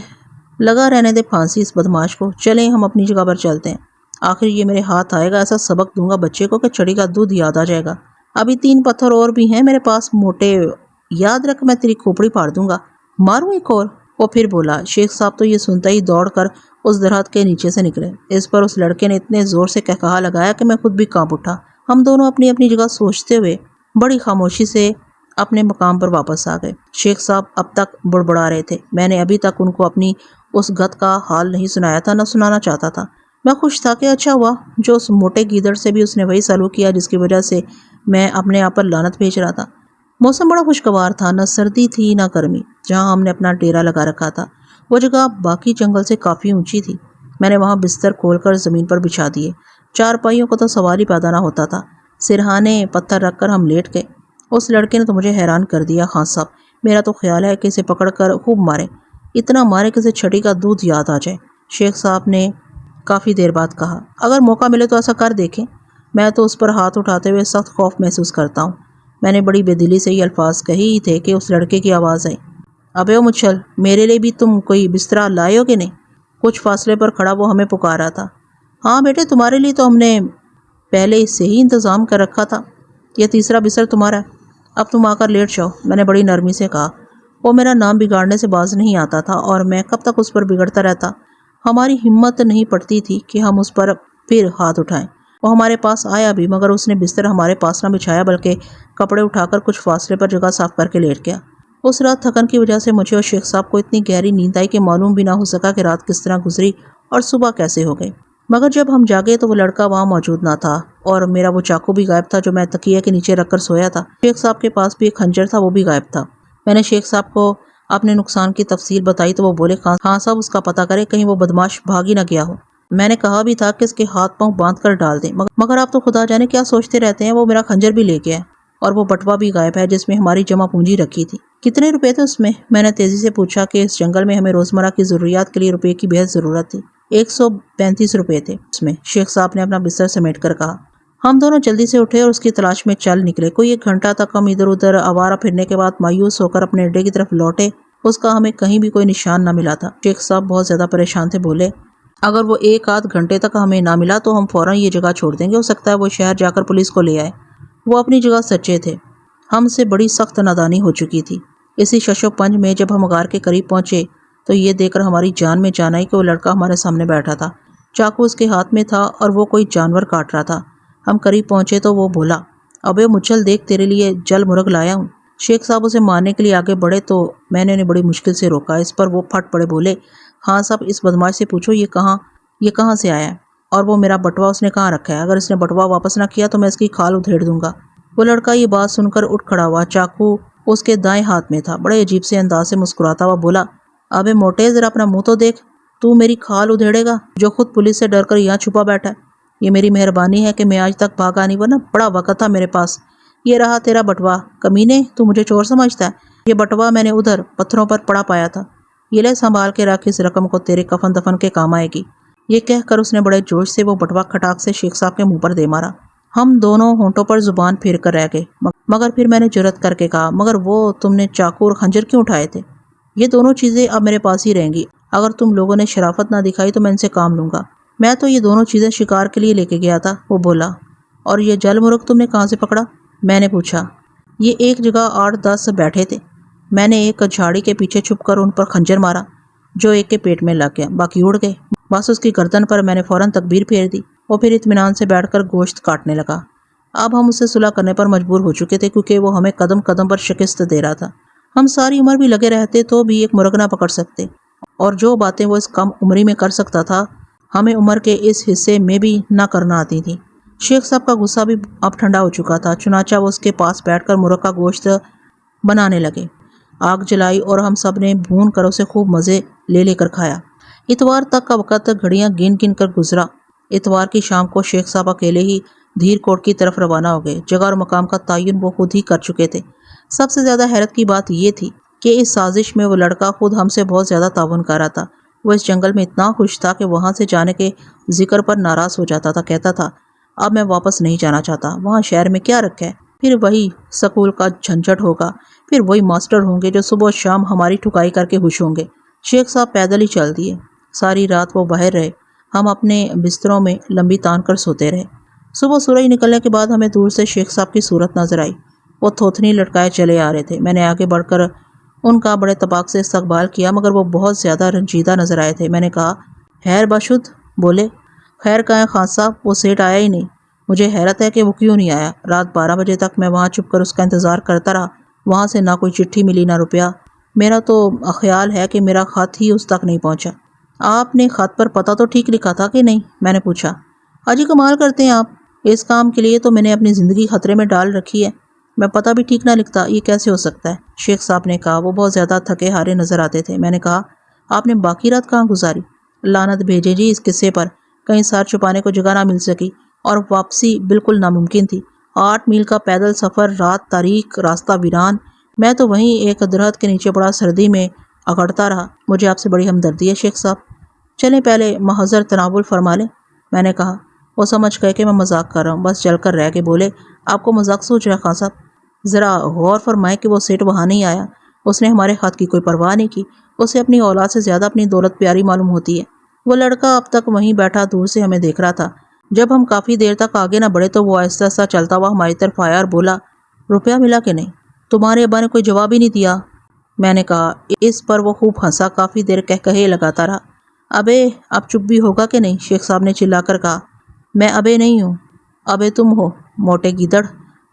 لگا رہنے دے پھانسی اس بدماش کو، چلیں ہم اپنی جگہ پر چلتے ہیں۔ آخر یہ میرے ہاتھ آئے گا، ایسا سبق دوں گا بچے کو کہ چڑی کا دودھ یاد آ جائے گا۔ ابھی 3 پتھر اور بھی ہیں میرے پاس موٹے، یاد رکھ میں تیری کھوپڑی پھاڑ دوں گا۔ ماروں ایک اور؟ وہ پھر بولا۔ شیخ صاحب تو یہ سنتا ہی دوڑ کر اس درخت کے نیچے سے نکلے۔ اس پر اس لڑکے نے اتنے زور سے کہا لگایا کہ میں خود بھی کانپ اٹھا۔ ہم دونوں اپنی اپنی جگہ سوچتے ہوئے بڑی خاموشی سے اپنے مقام پر واپس آ گئے۔ شیخ صاحب اب تک بڑبڑا رہے تھے۔ میں نے ابھی تک ان کو اپنی اس گت کا حال نہیں سنایا تھا، نہ سنانا چاہتا تھا۔ میں خوش تھا کہ اچھا ہوا جو اس موٹے گیدڑ سے بھی اس نے وہی سلوک کیا جس کی وجہ سے میں اپنے آپ پر لعنت بھیج رہا تھا۔ موسم بڑا خوشگوار تھا، نہ سردی تھی نہ گرمی۔ جہاں ہم نے اپنا ڈیرا لگا رکھا تھا وہ جگہ باقی جنگل سے کافی اونچی تھی۔ میں نے وہاں بستر کھول کر زمین پر بچھا دیے۔ چارپائیوں کو تو سوال ہی پیدا نہ ہوتا تھا۔ سرہانے پتھر رکھ کر ہم لیٹ گئے۔ اس لڑکے نے تو مجھے حیران کر دیا۔ خان صاحب، میرا تو خیال ہے کہ اسے پکڑ کر خوب مارے، اتنا مارے کہ اسے چھٹی کا دودھ یاد آ جائے۔ شیخ صاحب نے کافی دیر بعد کہا، اگر موقع ملے تو ایسا کر دیکھیں۔ میں تو اس پر ہاتھ اٹھاتے ہوئے سخت خوف محسوس کرتا ہوں۔ میں نے بڑی بے دلی سے یہ الفاظ کہے ہی تھے کہ اس لڑکے کی آواز آئی، ابے او مچھل، میرے لیے بھی تم کوئی بسترا لائے ہو کہ نہیں؟ کچھ فاصلے پر کھڑا وہ ہمیں پکار رہا تھا۔ ہاں بیٹے، تمہارے لیے تو ہم نے پہلے اس سے ہی انتظام کر رکھا تھا۔ یہ تیسرا بستر تمہارا ہے، اب تم آ کر لیٹ جاؤ، میں نے بڑی نرمی سے کہا۔ وہ میرا نام بگاڑنے سے باز نہیں آتا تھا اور میں کب تک اس پر بگڑتا رہتا۔ ہماری ہمت نہیں پڑتی تھی کہ ہم اس پر پھر ہاتھ اٹھائیں۔ وہ ہمارے پاس آیا بھی، مگر اس نے بستر ہمارے پاس نہ بچھایا بلکہ کپڑے اٹھا کر کچھ فاصلے پر جگہ صاف کر کے لیٹ گیا۔ اس رات تھکن کی وجہ سے مجھے اور شیخ صاحب کو اتنی گہری نیند آئی کہ معلوم بھی نہ ہو سکا کہ رات کس طرح گزری اور صبح کیسے ہو گئی۔ مگر جب ہم جاگے تو وہ لڑکا وہاں موجود نہ تھا اور میرا وہ چاقو بھی غائب تھا جو میں تکیے کے نیچے رکھ کر سویا تھا۔ شیخ صاحب کے پاس بھی ایک خنجر تھا، وہ بھی غائب تھا۔ میں نے شیخ صاحب کو اپنے نقصان کی تفصیل بتائی تو وہ بولے، خان صاحب اس کا پتہ کرے، کہیں وہ بدماش بھاگ ہی نہ گیا ہو۔ میں نے کہا بھی تھا کہ اس کے ہاتھ پاؤں باندھ کر ڈال دیں، مگر آپ تو خدا جانے کیا سوچتے رہتے ہیں۔ وہ میرا خنجر بھی لے گیا ہے اور وہ بٹوا بھی غائب ہے جس میں ہماری جمع پونجی رکھی تھی۔ کتنے روپے تھے اس میں نے تیزی سے پوچھا کہ اس جنگل میں ہمیں روزمرہ کی ضروریات کے لیے روپے کی بہت ضرورت تھی۔ 135 روپے تھے اس میں، شیخ صاحب نے اپنا بستر سمیٹ کر کہا۔ ہم دونوں جلدی سے اٹھے اور اس کی تلاش میں چل نکلے۔ کوئی 1 گھنٹہ تک ہم ادھر ادھر آوارہ پھرنے کے بعد مایوس ہو کر اپنے اڈے کی طرف لوٹے۔ اس کا ہمیں کہیں بھی کوئی نشان نہ ملا تھا۔ شیخ صاحب بہت زیادہ پریشان تھے، بولے، اگر وہ 1 آدھ گھنٹے تک ہمیں نہ ملا تو ہم فوراً یہ جگہ چھوڑ دیں گے، ہو سکتا ہے وہ شہر جا کر پولیس کو لے آئے۔ وہ اپنی جگہ سچے تھے، ہم سے بڑی سخت نادانی ہو چکی تھی۔ اسی شش و پنج میں جب ہم غار کے قریب پہنچے تو یہ دیکھ کر ہماری جان میں جان آئی کہ وہ لڑکا ہمارے سامنے بیٹھا تھا، چاقو اس کے ہاتھ میں تھا اور وہ کوئی جانور کاٹ رہا تھا۔ ہم قریب پہنچے تو وہ بولا، ابے مچل دیکھ، تیرے لیے جل مرغ لایا ہوں۔ شیخ صاحب اسے مارنے کے لیے آگے بڑھے تو میں نے انہیں بڑی مشکل سے روکا۔ اس پر وہ پھٹ پڑے، بولے، خان صاحب اس بدماش سے پوچھو یہ کہاں سے آیا ہے اور وہ میرا بٹوا اس نے کہاں رکھا ہے۔ اگر اس نے بٹوا واپس نہ کیا تو میں اس کی کھال ادھیڑ دوں گا۔ وہ لڑکا یہ بات سن کر اٹھ کھڑا ہوا، چاقو اس کے دائیں ہاتھ میں تھا، بڑے عجیب سے انداز سے مسکراتا ہوا بولا، ابے موٹے، ذرا اپنا منہ تو دیکھ، تو میری کھال ادھیڑے گا جو خود پولیس سے ڈر کر یہاں چھپا بیٹھا ہے۔ یہ میری مہربانی ہے کہ میں آج تک بھاگا نہیں، ورنہ بڑا وقت تھا میرے پاس۔ یہ رہا تیرا بٹوا، کمینے، تو مجھے چور سمجھتا ہے؟ یہ بٹوا میں نے ادھر پتھروں پر پڑا پایا تھا، یہ لے سنبھال کے رکھ، اس رقم کو تیرے کفن دفن کے کام آئے گی۔ یہ کہہ کر اس نے بڑے جوش سے وہ بٹوا کھٹاک سے شیخ صاحب کے منہ پر دے مارا۔ ہم دونوں ہونٹوں پر زبان پھیر کر رہ گئے، مگر پھر میں نے جرأت کر کے کہا، مگر وہ تم نے چاقو اور خنجر کیوں اٹھائے تھے؟ یہ دونوں چیزیں اب میرے پاس ہی رہیں گی، اگر تم لوگوں نے شرافت نہ دکھائی تو میں ان سے کام لوں گا۔ میں تو یہ دونوں چیزیں شکار کے لیے لے کے گیا تھا، وہ بولا۔ اور یہ جل مرغ تم نے کہاں سے پکڑا؟ میں نے پوچھا۔ یہ ایک جگہ 8-10 بیٹھے تھے، میں نے ایک جھاڑی کے پیچھے چھپ کر ان پر خنجر مارا جو ایک کے پیٹ میں لگ گیا، باقی اڑ گئے۔ بس اس کی گردن پر میں نے فوراً تکبیر پھیر دی، وہ پھر اطمینان سے بیٹھ کر گوشت کاٹنے لگا۔ اب ہم اسے صلح کرنے پر مجبور ہو چکے تھے کیونکہ وہ ہمیں قدم قدم پر شکست دے رہا تھا۔ ہم ساری عمر بھی لگے رہتے تو بھی ایک مرغ نہ پکڑ سکتے، اور جو باتیں وہ اس کم عمری میں کر سکتا تھا ہمیں عمر کے اس حصے میں بھی نہ کرنا آتی تھی۔ شیخ صاحب کا غصہ بھی اب ٹھنڈا ہو چکا تھا، چنانچہ وہ اس کے پاس بیٹھ کر مرغ کا گوشت بنانے لگے۔ آگ جلائی اور ہم سب نے بھون کر اسے خوب مزے لے کر کھایا۔ اتوار تک کا وقت گھڑیاں گن گن کر گزرا۔ اتوار کی شام کو شیخ صاحب اکیلے ہی دھیر کوٹ کی طرف روانہ ہو گئے۔ جگہ اور مقام کا تعین وہ خود ہی کر چکے تھے۔ سب سے زیادہ حیرت کی بات یہ تھی کہ اس سازش میں وہ لڑکا خود ہم سے بہت زیادہ تعاون کر رہا تھا۔ وہ اس جنگل میں اتنا خوش تھا کہ وہاں سے جانے کے ذکر پر ناراض ہو جاتا تھا، کہتا تھا، اب میں واپس نہیں جانا چاہتا، وہاں شہر میں کیا رکھا ہے، پھر وہی سکول کا جھنجھٹ ہوگا، پھر وہی ماسٹر ہوں گے جو صبح و شام ہماری ٹھکائی کر کے خوش ہوں گے۔ شیخ صاحب پیدل ہی چل دیے۔ ساری رات وہ باہر رہے، ہم اپنے بستروں میں لمبی تان کر سوتے رہے۔ صبح سورج نکلنے کے بعد ہمیں دور سے شیخ صاحب کی صورت نظر آئی، وہ تھوتنی لٹکائے چلے آ رہے تھے۔ میں نے آگے بڑھ کر ان کا بڑے طباق سے استقبال کیا، مگر وہ بہت زیادہ رنجیدہ نظر آئے تھے۔ میں نے کہا، خیر باشد؟ بولے، خیر کہاں ہے خان صاحب، وہ سیٹ آیا ہی نہیں۔ مجھے حیرت ہے کہ وہ کیوں نہیں آیا۔ رات 12 بجے تک میں وہاں چھپ کر اس کا انتظار کرتا رہا، وہاں سے نہ کوئی چٹھی ملی نہ روپیہ۔ میرا تو خیال ہے کہ میرا خط ہی اس تک نہیں پہنچا۔ آپ نے خط پر پتہ تو ٹھیک لکھا تھا کہ نہیں؟ میں نے پوچھا۔ اجی کمال کرتے ہیں آپ، اس کام کے لیے تو میں نے اپنی زندگی خطرے میں ڈال رکھی ہے، میں پتہ بھی ٹھیک نہ لکھتا، یہ کیسے ہو سکتا ہے؟ شیخ صاحب نے کہا۔ وہ بہت زیادہ تھکے ہارے نظر آتے تھے۔ میں نے کہا، آپ نے باقی رات کہاں گزاری؟ لعنت بھیجے جی اس قصے پر، کہیں سار چھپانے کو جگہ نہ مل سکی اور واپسی بالکل ناممکن تھی۔ 8 میل کا پیدل سفر، رات تاریک، راستہ ویران، میں تو وہیں ایک درخت کے نیچے بڑا سردی میں اکڑتا رہا۔ مجھے آپ سے بڑی ہمدردی ہے شیخ صاحب، چلیں پہلے محضر تناول فرما لیں، میں نے کہا۔ وہ سمجھ گئے کہ میں مذاق کر رہا ہوں، بس جل کر رہ کے بولے، آپ کو مذاق سوچ رہا خان صاحب؟ ذرا غور فرمائے کہ وہ سیٹ وہاں نہیں آیا، اس نے ہمارے خط کی کوئی پرواہ نہیں کی، اسے اپنی اولاد سے زیادہ اپنی دولت پیاری معلوم ہوتی ہے۔ وہ لڑکا اب تک وہیں بیٹھا دور سے ہمیں دیکھ رہا تھا۔ جب ہم کافی دیر تک آگے نہ بڑھے تو وہ آہستہ آہستہ چلتا ہوا ہماری طرف آیا اور بولا، روپیہ ملا کہ نہیں؟ تمہارے ابا نے کوئی جواب ہی نہیں دیا، میں نے کہا۔ اس پر وہ خوب ہنسا، کافی دیر کہے لگاتا رہا۔ ابے اب چپ بھی ہوگا کہ نہیں؟ شیخ صاحب نے چلا کر کہا۔ میں ابے نہیں ہوں، ابے تم ہو، موٹے گیدڑ،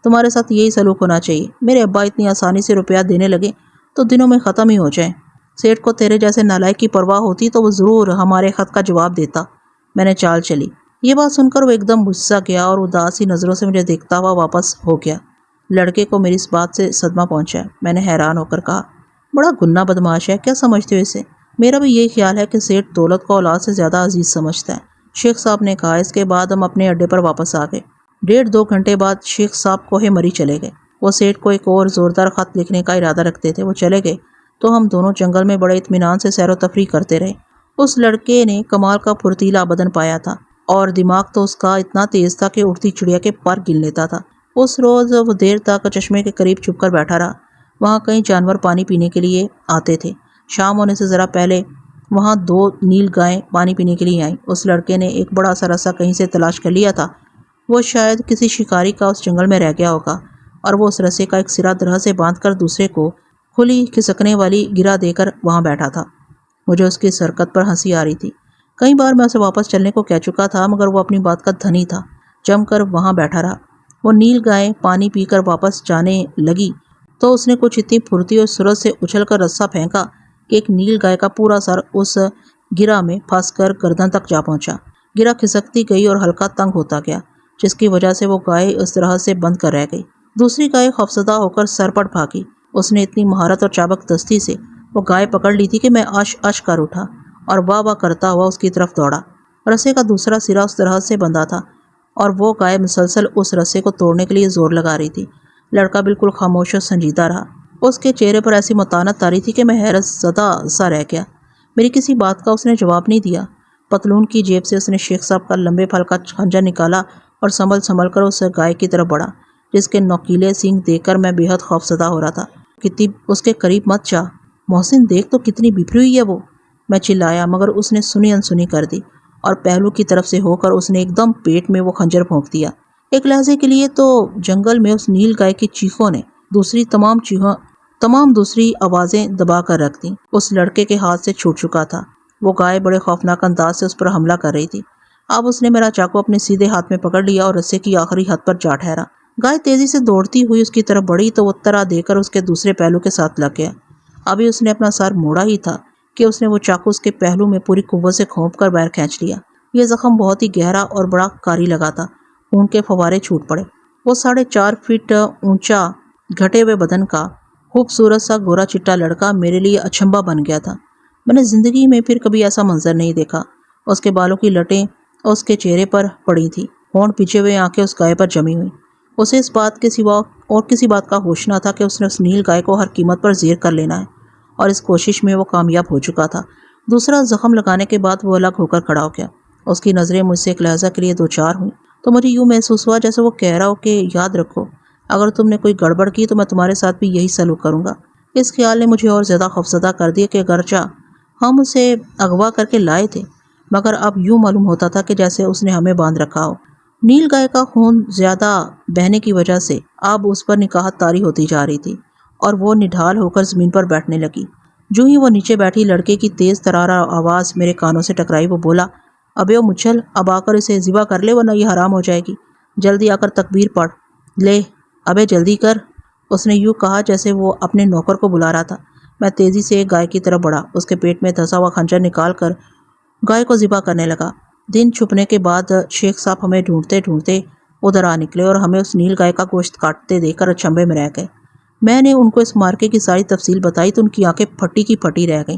تمہارے ساتھ یہی سلوک ہونا چاہیے۔ میرے ابا اتنی آسانی سے روپیہ دینے لگے تو دنوں میں ختم ہی ہو جائیں۔ سیٹھ کو تیرے جیسے نالائق کی پرواہ ہوتی تو وہ ضرور ہمارے خط کا جواب دیتا۔ میں نے چال چلی۔ یہ بات سن کر وہ ایک دم غصہ گیا اور اداسی نظروں سے مجھے دیکھتا ہوا واپس ہو گیا۔ لڑکے کو میری اس بات سے صدمہ پہنچا۔ میں نے حیران ہو کر کہا، بڑا گنا بدماش ہے، کیا سمجھتے ہو اسے؟ میرا بھی یہی خیال ہے کہ سیٹھ دولت کو اولاد سے زیادہ عزیز سمجھتا ہے، شیخ صاحب نے کہا۔ اس کے بعد ہم اپنے اڈے پر واپس آ گئے۔ 1.5-2 گھنٹے بعد شیخ صاحب کوہ مری چلے گئے۔ وہ سیٹھ کو ایک اور زوردار خط لکھنے کا ارادہ رکھتے تھے۔ وہ چلے گئے تو ہم دونوں جنگل میں بڑے اطمینان سے سیر و تفریح کرتے رہے۔ اس لڑکے نے کمال کا پھرتیلا بدن پایا تھا اور دماغ تو اس کا اتنا تیز تھا کہ اڑتی چڑیا کے پر گن لیتا تھا۔ اس روز وہ دیر تک چشمے کے قریب چھپ کر بیٹھا رہا۔ وہاں کئی جانور پانی پینے کے لیے آتے تھے۔ شام ہونے سے ذرا پہلے وہاں 2 نیل گائیں پانی پینے کے لیے آئیں۔ اس لڑکے نے ایک بڑا سا رسا کہیں سے تلاش کر لیا تھا۔ وہ شاید کسی شکاری کا اس جنگل میں رہ گیا ہوگا اور وہ اس رسے کا ایک سرا درہ سے باندھ کر دوسرے کو کھلی کھسکنے والی گرا دے کر وہاں بیٹھا تھا۔ مجھے اس کی اس حرکت پر ہنسی آ رہی تھی۔ کئی بار میں اسے واپس چلنے کو کہہ چکا تھا مگر وہ اپنی بات کا دھنی تھا، جم کر وہاں بیٹھا رہا۔ وہ نیل گائیں پانی پی کر واپس جانے لگی تو اس نے کچھ اتنی پھرتی اور سرعت سے اچھل کر رسا پھینکا کہ ایک نیل گائے کا پورا سر اس گرا میں پھنس کر گردن تک جا پہنچا۔ گرا کھسکتی گئی اور ہلکا تنگ ہوتا گیا، جس کی وجہ سے وہ گائے اس طرح سے بند کر رہ گئی۔ دوسری گائے خوفزدہ ہو کر سر پٹ بھاگی۔ اس نے اتنی مہارت اور چابک دستی سے وہ گائے پکڑ لی تھی کہ میں اش اش کر اٹھا اور واہ واہ کرتا ہوا اس کی طرف دوڑا۔ رسے کا دوسرا سرا اس طرح سے بندھا تھا اور وہ گائے مسلسل اس رسے کو توڑنے کے لیے زور لگا رہی تھی۔ لڑکا بالکل خاموش اور سنجیدہ رہا۔ اس کے چہرے پر ایسی متانت آ رہی تھی کہ میں حیرت زدہ سا رہ گیا۔ میری کسی بات کا اس نے جواب نہیں دیا۔ پتلون کی جیب سے اس نے شیخ صاحب کا لمبے پھل کا خنجر نکالا اور سنبھل کر اس گائے کی طرف بڑھا جس کے نوکیلے سینگ دیکھ کر میں بے حد خوفزدہ ہو رہا تھا۔ کتنی اس کے قریب مت جا محسن، دیکھ تو کتنی بپری ہوئی ہے وہ، میں چلایا مگر اس نے سنی انسنی کر دی اور پہلو کی طرف سے ہو کر اس نے ایک دم پیٹ میں وہ خنجر پھونک دیا۔ ایک لحظے کے لیے تو جنگل میں اس نیل گائے کی چیخوں نے تمام دوسری آوازیں دبا کر رکھ دیں۔ اس لڑکے کے ہاتھ سے چھوٹ چکا تھا۔ وہ گائے بڑے خوفناک انداز سے اس پر حملہ کر رہی تھی۔ اب اس نے میرا چاقو اپنے سیدھے ہاتھ میں پکڑ لیا اور رسے کی آخری حد پر جا ٹھہرا۔ گائے تیزی سے دوڑتی ہوئی اس کی طرف بڑھی تو وہ ترا دے کر اس کے دوسرے پہلو کے ساتھ لگ گیا۔ ابھی اس نے اپنا سر موڑا ہی تھا کہ اس نے وہ چاقو اس کے پہلو میں پوری قوت سے کھونپ کر باہر کھینچ لیا۔ یہ زخم بہت ہی گہرا اور بڑا کاری لگا تھا۔ خون کے فوارے چھوٹ پڑے۔ وہ 4.5 فٹ اونچا گھٹے ہوئے بدن کا خوبصورت سا گورا چٹا لڑکا میرے لیے اچنبھا بن گیا تھا۔ میں نے زندگی میں پھر کبھی ایسا منظر نہیں دیکھا۔ اس کے بالوں کی لٹیں اس کے چہرے پر پڑی تھی، ہونٹ پیچھے ہوئے آنکھیں اس گائے پر جمی ہوئی۔ اسے اس بات کے سوا اور کسی بات کا ہوش نہ تھا کہ اس نے اس نیل گائے کو ہر قیمت پر زیر کر لینا ہے، اور اس کوشش میں وہ کامیاب ہو چکا تھا۔ دوسرا زخم لگانے کے بعد وہ الگ ہو کر کھڑا ہو گیا۔ اس کی نظریں مجھ سے ایک لحظہ کے لیے دو چار ہوئیں تو مجھے یوں محسوس ہوا جیسے وہ کہہ رہا ہو کہ یاد رکھو، اگر تم نے کوئی گڑبڑ کی تو میں تمہارے ساتھ بھی یہی سلوک کروں گا۔ اس خیال نے مجھے اور زیادہ خوفزدہ کر دیا کہ اگرچہ ہم اسے اغوا کر کے لائے تھے مگر اب یوں معلوم ہوتا تھا کہ جیسے اس نے ہمیں باندھ رکھا ہو۔ نیل گائے کا خون زیادہ بہنے کی وجہ سے اب اس پر نکاحت طاری ہوتی جا رہی تھی اور وہ نڈھال ہو کر زمین پر بیٹھنے لگی۔ جو ہی وہ نیچے بیٹھی لڑکے کی تیز ترارا آواز میرے کانوں سے ٹکرائی۔ وہ بولا، ابے او مچھل، اب آ کر اسے ذبح کر لے ورنہ یہ حرام ہو جائے گی۔ جلدی آ کر تکبیر پڑھ لے، ابے جلدی کر۔ اس نے یوں کہا جیسے وہ اپنے نوکر کو بلا رہا تھا۔ میں تیزی سے ایک گائے کی طرف بڑھا، اس کے پیٹ میں دھسا ہوا خنجر نکال کر گائے کو ذبح کرنے لگا۔ دن چھپنے کے بعد شیخ صاحب ہمیں ڈھونڈتے ڈھونڈتے ادھر آ نکلے اور ہمیں اس نیل گائے کا گوشت کاٹتے دیکھ کر اچنبھے میں رہ گئے۔ میں نے ان کو اس مارکے کی ساری تفصیل بتائی تو ان کی آنکھیں پھٹی کی پھٹی رہ گئیں۔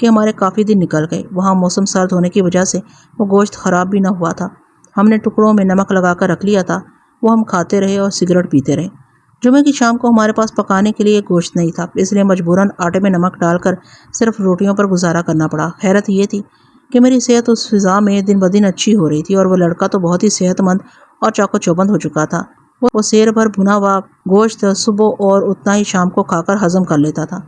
کہ ہمارے کافی دن نکل گئے۔ وہاں موسم سرد ہونے کی وجہ سے وہ گوشت خراب بھی نہ ہوا تھا۔ ہم نے ٹکڑوں میں نمک لگا کر رکھ لیا تھا، وہ ہم کھاتے رہے اور سگریٹ پیتے رہے۔ جمعے کی شام کو ہمارے پاس پکانے کے لیے گوشت نہیں تھا، اس لیے مجبوراً آٹے میں نمک ڈال کر صرف روٹیوں پر گزارا کرنا پڑا۔ حیرت یہ تھی کہ میری صحت اس فضا میں دن بدن اچھی ہو رہی تھی، اور وہ لڑکا تو بہت ہی صحت مند اور چاق و چوبند ہو چکا تھا۔ وہ سیر بھر بھنا ہوا گوشت صبح اور اتنا ہی شام کو کھا کر ہضم کر لیتا تھا۔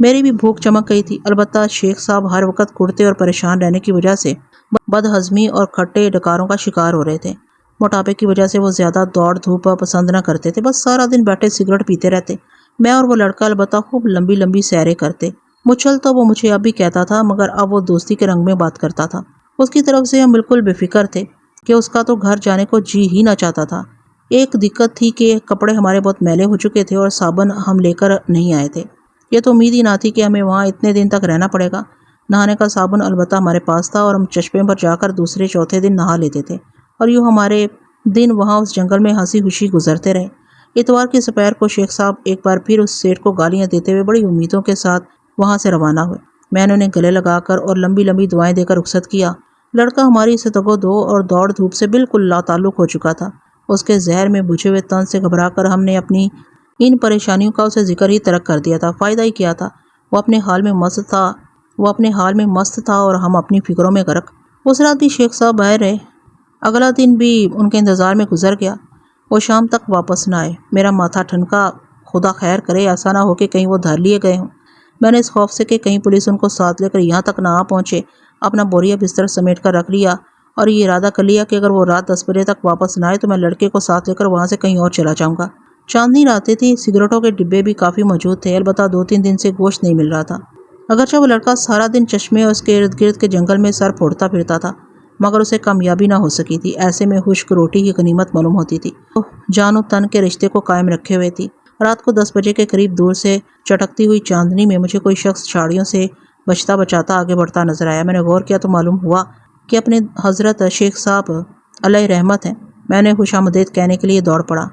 میری بھی بھوک چمک گئی تھی، البتہ شیخ صاحب ہر وقت کڑتے اور پریشان رہنے کی وجہ سے بد ہضمی اور کھٹے ڈکاروں کا شکار ہو رہے تھے۔ موٹاپے کی وجہ سے وہ زیادہ دوڑ دھوپ پسند نہ کرتے تھے، بس سارا دن بیٹھے سگریٹ پیتے رہتے۔ میں اور وہ لڑکا البتہ خوب لمبی لمبی سیریں کرتے۔ مچھل تو وہ مجھے اب بھی کہتا تھا، مگر اب وہ دوستی کے رنگ میں بات کرتا تھا۔ اس کی طرف سے ہم بالکل بے فکر تھے کہ اس کا تو گھر جانے کو جی ہی نہ چاہتا تھا۔ ایک دقت تھی کہ کپڑے ہمارے بہت میلے ہو چکے تھے اور صابن ہم لے کر نہیں آئے تھے۔ یہ تو امید ہی نہ تھی کہ ہمیں وہاں اتنے دن تک رہنا پڑے گا۔ نہانے کا صابن البتہ ہمارے پاس تھا، اور ہم چشمے پر جا کر دوسرے چوتھے دن نہا لیتے تھے، اور یوں ہمارے دن وہاں اس جنگل میں ہنسی خوشی گزرتے رہے۔ اتوار کی دوپہر کو شیخ صاحب ایک بار پھر اس سیٹ کو گالیاں دیتے ہوئے بڑی امیدوں کے ساتھ وہاں سے روانہ ہوئے۔ میں نے انہیں گلے لگا کر اور لمبی لمبی دعائیں دے کر رخصت کیا۔ لڑکا ہماری اس تگ و دو اور دوڑ دھوپ سے بالکل لا تعلق ہو چکا تھا۔ اس کے زہر میں بجھے ہوئے تن سے گھبرا کر ہم نے اپنی ان پریشانیوں کا اسے ذکر ہی ترک کر دیا تھا۔ فائدہ ہی کیا تھا، وہ اپنے حال میں مست تھا اور ہم اپنی فکروں میں غرق۔ اس رات بھی شیخ صاحب باہر رہے، اگلا دن بھی ان کے انتظار میں گزر گیا۔ وہ شام تک واپس نہ آئے۔ میرا ماتھا ٹھنکا، خدا خیر کرے ایسا نہ ہو کہ کہیں وہ دھر لیے گئے ہوں۔ میں نے اس خوف سے کہ کہیں پولیس ان کو ساتھ لے کر یہاں تک نہ آ پہنچے، اپنا بوریا بستر سمیٹ کر رکھ لیا، اور یہ ارادہ کر لیا کہ اگر وہ رات 10 بجے تک واپس نہ آئے تو میں لڑکے کو ساتھ لے کر وہاں سے کہیں اور چلا جاؤں گا۔ چاندنی راتیں تھی، سگریٹوں کے ڈبے بھی کافی موجود تھے، البتہ 2-3 دن سے گوشت نہیں مل رہا تھا۔ اگرچہ وہ لڑکا سارا دن چشمے اور اس کے ارد گرد کے جنگل میں سر پھوڑتا پھرتا تھا، مگر اسے کامیابی نہ ہو سکی تھی۔ ایسے میں خشک روٹی کی غنیمت معلوم ہوتی تھی۔ وہ جان و تن کے رشتے کو قائم رکھے ہوئے تھی۔ رات کو 10 بجے کے قریب دور سے چٹکتی ہوئی چاندنی میں مجھے کوئی شخص چھاڑیوں سے بچتا بچاتا آگے بڑھتا نظر آیا۔ میں نے غور کیا تو معلوم ہوا کہ اپنے حضرت شیخ صاحب علیہ رحمت ہیں۔ میں نے خوش آمدید کہنے کے لیے دوڑ پڑا۔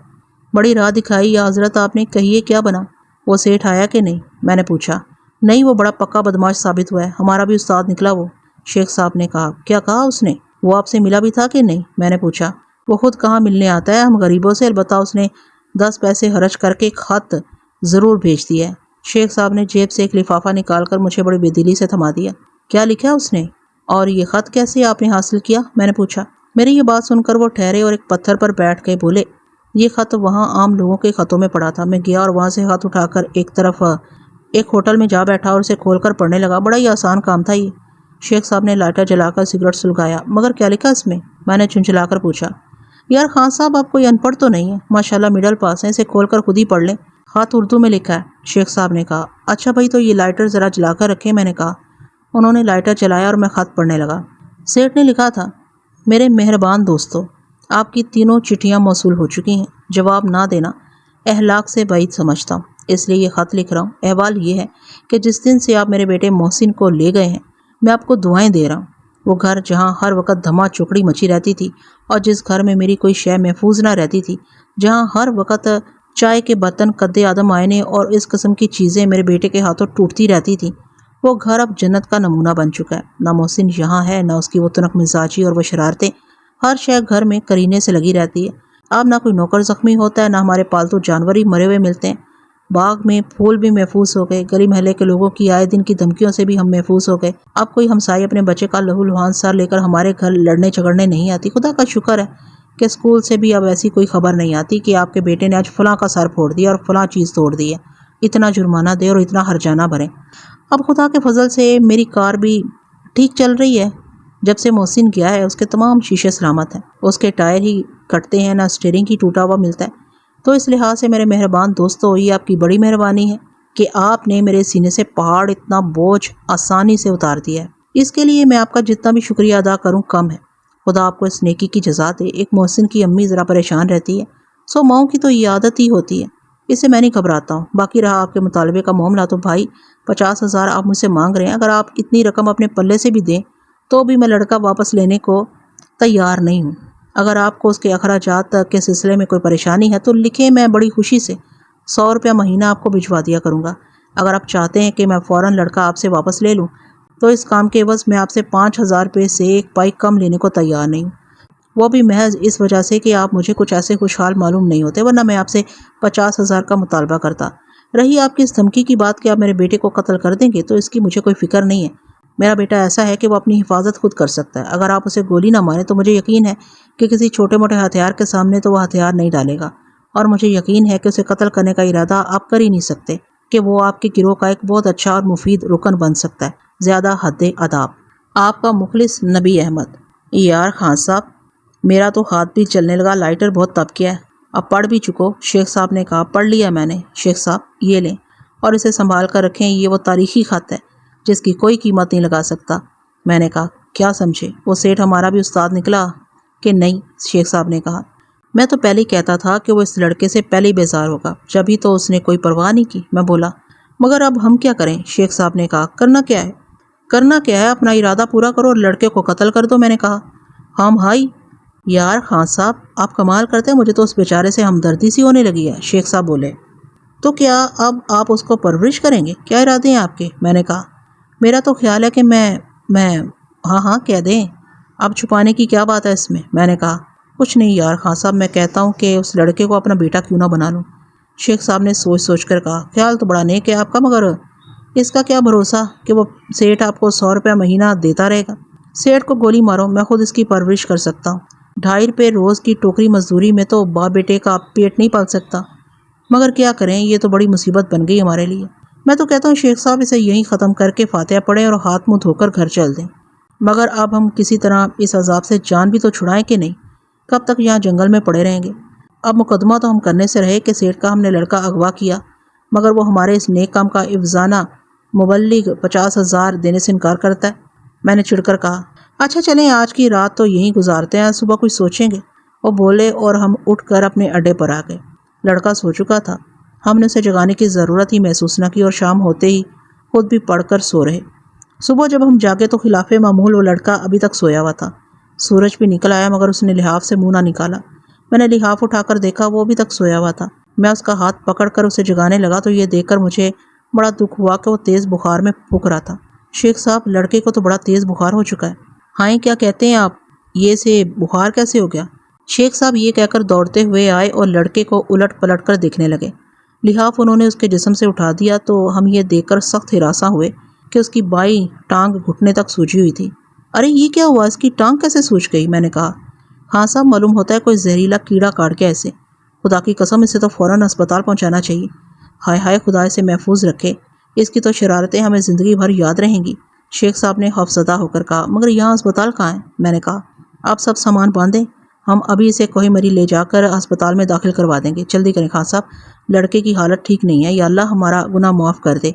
بڑی راہ دکھائی یا حضرت آپ نے، کہیے کیا بنا؟ وہ سیٹھ آیا کہ نہیں؟ میں نے پوچھا۔ نہیں، وہ بڑا پکا بدماش ثابت ہوا ہے، ہمارا بھی استاد نکلا وہ۔ شیخ صاحب نے کہا۔ کیا کہا اس نے؟ وہ آپ سے ملا بھی تھا کہ نہیں؟ میں نے پوچھا۔ وہ خود کہاں ملنے آتا ہے ہم غریبوں سے، البتہ اس نے 10 پیسے خرچ کر کے خط ضرور بھیج دیا ہے۔ شیخ صاحب نے جیب سے ایک لفافہ نکال کر مجھے بڑی بے دلی سے تھما دیا۔ کیا لکھا اس نے؟ اور یہ خط کیسے آپ نے حاصل کیا؟ میں نے پوچھا۔ میری یہ بات سن کر وہ ٹھہرے اور ایک پتھر پر بیٹھ کے بولے، یہ خط وہاں عام لوگوں کے خطوں میں پڑا تھا۔ میں گیا اور وہاں سے خط اٹھا کر ایک ہوٹل میں جا بیٹھا اور اسے کھول کر پڑھنے لگا۔ بڑا ہی آسان کام تھا یہ۔ شیخ صاحب نے لائٹر جلا کر سگریٹ سلگایا۔ مگر کیا لکھا اس میں؟ میں نے چنچلا کر پوچھا۔ یار خان صاحب، آپ کوئی ان پڑھ تو نہیں ہے؟ ماشاءاللہ مڈل پاس ہیں، اسے کھول کر خود ہی پڑھ لیں۔ خط اردو میں لکھا ہے، شیخ صاحب نے کہا۔ اچھا بھائی، تو یہ لائٹر ذرا جلا کر رکھیں، میں نے کہا۔ انہوں نے لائٹر جلایا اور میں خط پڑھنے لگا۔ سیٹھ نے لکھا تھا، میرے مہربان دوستو، آپ کی تینوں چٹھیاں موصول ہو چکی ہیں۔ جواب نہ دینا اخلاق سے بعید سمجھتا ہوں، اس لیے یہ خط لکھ رہا ہوں۔ احوال یہ ہے کہ جس دن سے آپ میرے بیٹے محسن کو لے گئے ہیں، میں آپ کو دعائیں دے رہا ہوں۔ وہ گھر جہاں ہر وقت دھما چکڑی مچی رہتی تھی، اور جس گھر میں میری کوئی شے محفوظ نہ رہتی تھی، جہاں ہر وقت چائے کے برتن، قد آدم آئینے اور اس قسم کی چیزیں میرے بیٹے کے ہاتھوں ٹوٹتی رہتی تھیں، وہ گھر اب جنت کا نمونہ بن چکا ہے۔ نہ محسن یہاں ہے، نہ اس کی وہ تنک مزاجی اور وہ شرارتیں۔ ہر شے گھر میں کرینے سے لگی رہتی ہے۔ اب نہ کوئی نوکر زخمی ہوتا ہے، نہ ہمارے پالتو جانور ہی مرے ہوئے ملتے ہیں۔ باغ میں پھول بھی محفوظ ہو گئے، گلی محلے کے لوگوں کی آئے دن کی دھمکیوں سے بھی ہم محفوظ ہو گئے۔ اب کوئی ہمسائی اپنے بچے کا لہو لہان سر لے کر ہمارے گھر لڑنے جھگڑنے نہیں آتی۔ خدا کا شکر ہے کہ اسکول سے بھی اب ایسی کوئی خبر نہیں آتی کہ آپ کے بیٹے نے آج فلاں کا سر پھوڑ دیا اور فلاں چیز توڑ دی ہے، اتنا جرمانہ دے اور اتنا ہرجانہ بھرے۔ اب خدا کے فضل سے میری کار بھی ٹھیک چل رہی ہے۔ جب سے محسن گیا ہے، اس کے تمام شیشے سلامت ہیں، اس کے ٹائر ہی کٹتے ہیں، نہ اسٹیئرنگ ہی ٹوٹا ہوا ملتا ہے۔ تو اس لحاظ سے میرے مہربان دوستو، یہ آپ کی بڑی مہربانی ہے کہ آپ نے میرے سینے سے پہاڑ اتنا بوجھ آسانی سے اتار دیا ہے۔ اس کے لیے میں آپ کا جتنا بھی شکریہ ادا کروں کم ہے۔ خدا آپ کو اس نیکی کی جزا دے۔ ایک محسن کی امی ذرا پریشان رہتی ہے، سو ماؤں کی تو یہ عادت ہی ہوتی ہے، اس سے میں نہیں گھبراتا ہوں۔ باقی رہا آپ کے مطالبے کا معاملہ، تو بھائی 50,000 آپ مجھ سے مانگ رہے ہیں، اگر آپ اتنی رقم اپنے پلے سے بھی دیں تو بھی میں لڑکا واپس لینے کو تیار نہیں ہوں۔ اگر آپ کو اس کے اخراجات کے سلسلے میں کوئی پریشانی ہے تو لکھیں، میں بڑی خوشی سے 100 روپیہ مہینہ آپ کو بھجوا دیا کروں گا۔ اگر آپ چاہتے ہیں کہ میں فوراً لڑکا آپ سے واپس لے لوں تو اس کام کے عوض میں آپ سے 5,000 روپے سے 1 پائی کم لینے کو تیار نہیں ہوں، وہ بھی محض اس وجہ سے کہ آپ مجھے کچھ ایسے خوشحال معلوم نہیں ہوتے، ورنہ میں آپ سے 50,000 کا مطالبہ کرتا۔ رہی آپ کی اس دھمکی کی بات کہ آپ میرے بیٹے کو قتل کر دیں گے، تو اس کی مجھے کوئی فکر نہیں ہے۔ میرا بیٹا ایسا ہے کہ وہ اپنی حفاظت خود کر سکتا ہے۔ اگر آپ اسے گولی نہ ماریں تو مجھے یقین ہے کہ کسی چھوٹے موٹے ہتھیار کے سامنے تو وہ ہتھیار نہیں ڈالے گا، اور مجھے یقین ہے کہ اسے قتل کرنے کا ارادہ آپ کر ہی نہیں سکتے، کہ وہ آپ کے گروہ کا ایک بہت اچھا اور مفید رکن بن سکتا ہے۔ زیادہ حد اداب، آپ کا مخلص نبی احمد۔ یار خان صاحب، میرا تو ہاتھ بھی چلنے لگا، لائٹر بہت تپ گیا ہے۔ اب پڑھ بھی چکو، شیخ صاحب نے کہا۔ پڑھ لیا میں نے شیخ صاحب، یہ لیں اور اسے سنبھال کر رکھیں، یہ وہ تاریخی خط ہے جس کی کوئی قیمت نہیں لگا سکتا۔ میں نے کہا، کیا سمجھے، وہ سیٹھ ہمارا بھی استاد نکلا؟ کہ نہیں، شیخ صاحب نے کہا، میں تو پہلے ہی کہتا تھا کہ وہ اس لڑکے سے پہلے ہی بیزار ہوگا، جبھی تو اس نے کوئی پرواہ نہیں کی۔ میں بولا، مگر اب ہم کیا کریں؟ شیخ صاحب نے کہا، کرنا کیا ہے؟ کرنا کیا ہے، اپنا ارادہ پورا کرو اور لڑکے کو قتل کر دو۔ میں نے کہا، ہم بھائی، یار خان صاحب آپ کمال کرتے ہیں، مجھے تو اس بیچارے سے ہمدردی سی ہونے لگی ہے۔ شیخ صاحب بولے، تو کیا اب آپ اس کو پرورش کریں گے؟ کیا ارادے ہیں آپ کے؟ میں نے کہا، میرا تو خیال ہے کہ میں ہاں کہہ دیں، اب چھپانے کی کیا بات ہے اس میں؟ میں نے کہا، کچھ نہیں یار خان صاحب، میں کہتا ہوں کہ اس لڑکے کو اپنا بیٹا کیوں نہ بنا لوں۔ شیخ صاحب نے سوچ سوچ کر کہا، خیال تو بڑا نیک ہے آپ کا، مگر اس کا کیا بھروسہ کہ وہ سیٹھ آپ کو 100 روپے مہینہ دیتا رہے گا؟ سیٹھ کو گولی مارو، میں خود اس کی پرورش کر سکتا ہوں۔ 2.5 روپے روز کی ٹوکری مزدوری میں تو باپ بیٹے کا پیٹ نہیں پال سکتا، مگر کیا کریں، یہ تو بڑی مصیبت بن گئی ہمارے لیے۔ میں تو کہتا ہوں شیخ صاحب اسے یہیں ختم کر کے فاتحہ پڑھیں اور ہاتھ منہ دھو کر گھر چل دیں، مگر اب ہم کسی طرح اس عذاب سے جان بھی تو چھڑائیں کہ نہیں؟ کب تک یہاں جنگل میں پڑے رہیں گے؟ اب مقدمہ تو ہم کرنے سے رہے کہ سیٹھ کا ہم نے لڑکا اغوا کیا، مگر وہ ہمارے اس نیک کام کا افزانہ مبلغ 50,000 دینے سے انکار کرتا ہے۔ میں نے چڑھ کر کہا، اچھا چلیں آج کی رات تو یہیں گزارتے ہیں، صبح کچھ سوچیں گے۔ وہ بولے اور ہم اٹھ کر اپنے اڈے پر آ گئے۔ لڑکا سو چکا تھا، ہم نے اسے جگانے کی ضرورت ہی محسوس نہ کی اور شام ہوتے ہی خود بھی پڑھ کر سو رہے۔ صبح جب ہم جاگے تو خلاف معمول وہ لڑکا ابھی تک سویا ہوا تھا۔ سورج بھی نکل آیا مگر اس نے لحاف سے منہ نہ نکالا۔ میں نے لحاف اٹھا کر دیکھا، وہ ابھی تک سویا ہوا تھا۔ میں اس کا ہاتھ پکڑ کر اسے جگانے لگا تو یہ دیکھ کر مجھے بڑا دکھ ہوا کہ وہ تیز بخار میں پھونک رہا تھا۔ شیخ صاحب، لڑکے کو تو بڑا تیز بخار ہو چکا ہے۔ ہائیں، کیا کہتے ہیں آپ، یہ سے بخار کیسے ہو گیا؟ شیخ صاحب یہ کہہ کر دوڑتے ہوئے آئے اور لڑکے کو الٹ پلٹ کر دیکھنے لگے۔ لحاف انہوں نے اس کے جسم سے اٹھا دیا تو ہم یہ دیکھ کر سخت ہراساں ہوئے کہ اس کی بائیں ٹانگ گھٹنے تک سوجی ہوئی تھی۔ ارے یہ کیا ہوا، اس کی ٹانگ کیسے سوج گئی؟ میں نے کہا، خان صاحب معلوم ہوتا ہے کوئی زہریلا کیڑا کاٹ گیا ایسے، خدا کی قسم اسے تو فوراً ہسپتال پہنچانا چاہیے۔ ہائے ہائے، خدا اسے محفوظ رکھے، اس کی تو شرارتیں ہمیں زندگی بھر یاد رہیں گی۔ شیخ صاحب نے خوفزدہ ہو کر کہا، مگر یہاں ہسپتال کہاں ہے؟ میں نے کہا، آپ سب سامان باندھیں، ہم ابھی اسے کوہی مری لے جا کر ہسپتال میں داخل کروا دیں گے۔ جلدی کریں خان صاحب، لڑکے کی حالت ٹھیک نہیں ہے، یا اللہ ہمارا گناہ معاف کر دے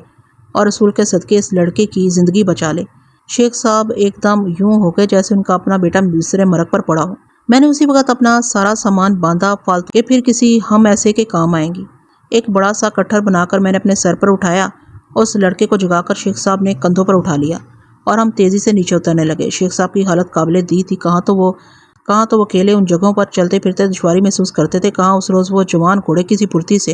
اور رسول کے صدقے اس لڑکے کی زندگی بچا لے۔ شیخ صاحب ایک دم یوں ہو گئے جیسے ان کا اپنا بیٹا بستر مرگ پر پڑا ہو۔ میں نے اسی وقت اپنا سارا سامان باندھا، فالتو کے پھر کسی ہم ایسے کے کام آئیں گی۔ ایک بڑا سا کٹھر بنا کر میں نے اپنے سر پر اٹھایا اور اس لڑکے کو جگا کر شیخ صاحب نے کندھوں پر اٹھا لیا اور ہم تیزی سے نیچے اترنے لگے۔ شیخ صاحب کی حالت قابل دید تھی، کہاں تو وہ اکیلے ان جگہوں پر چلتے پھرتے دشواری محسوس کرتے تھے، کہاں اس روز وہ جوان گھوڑے کسی پھرتی سے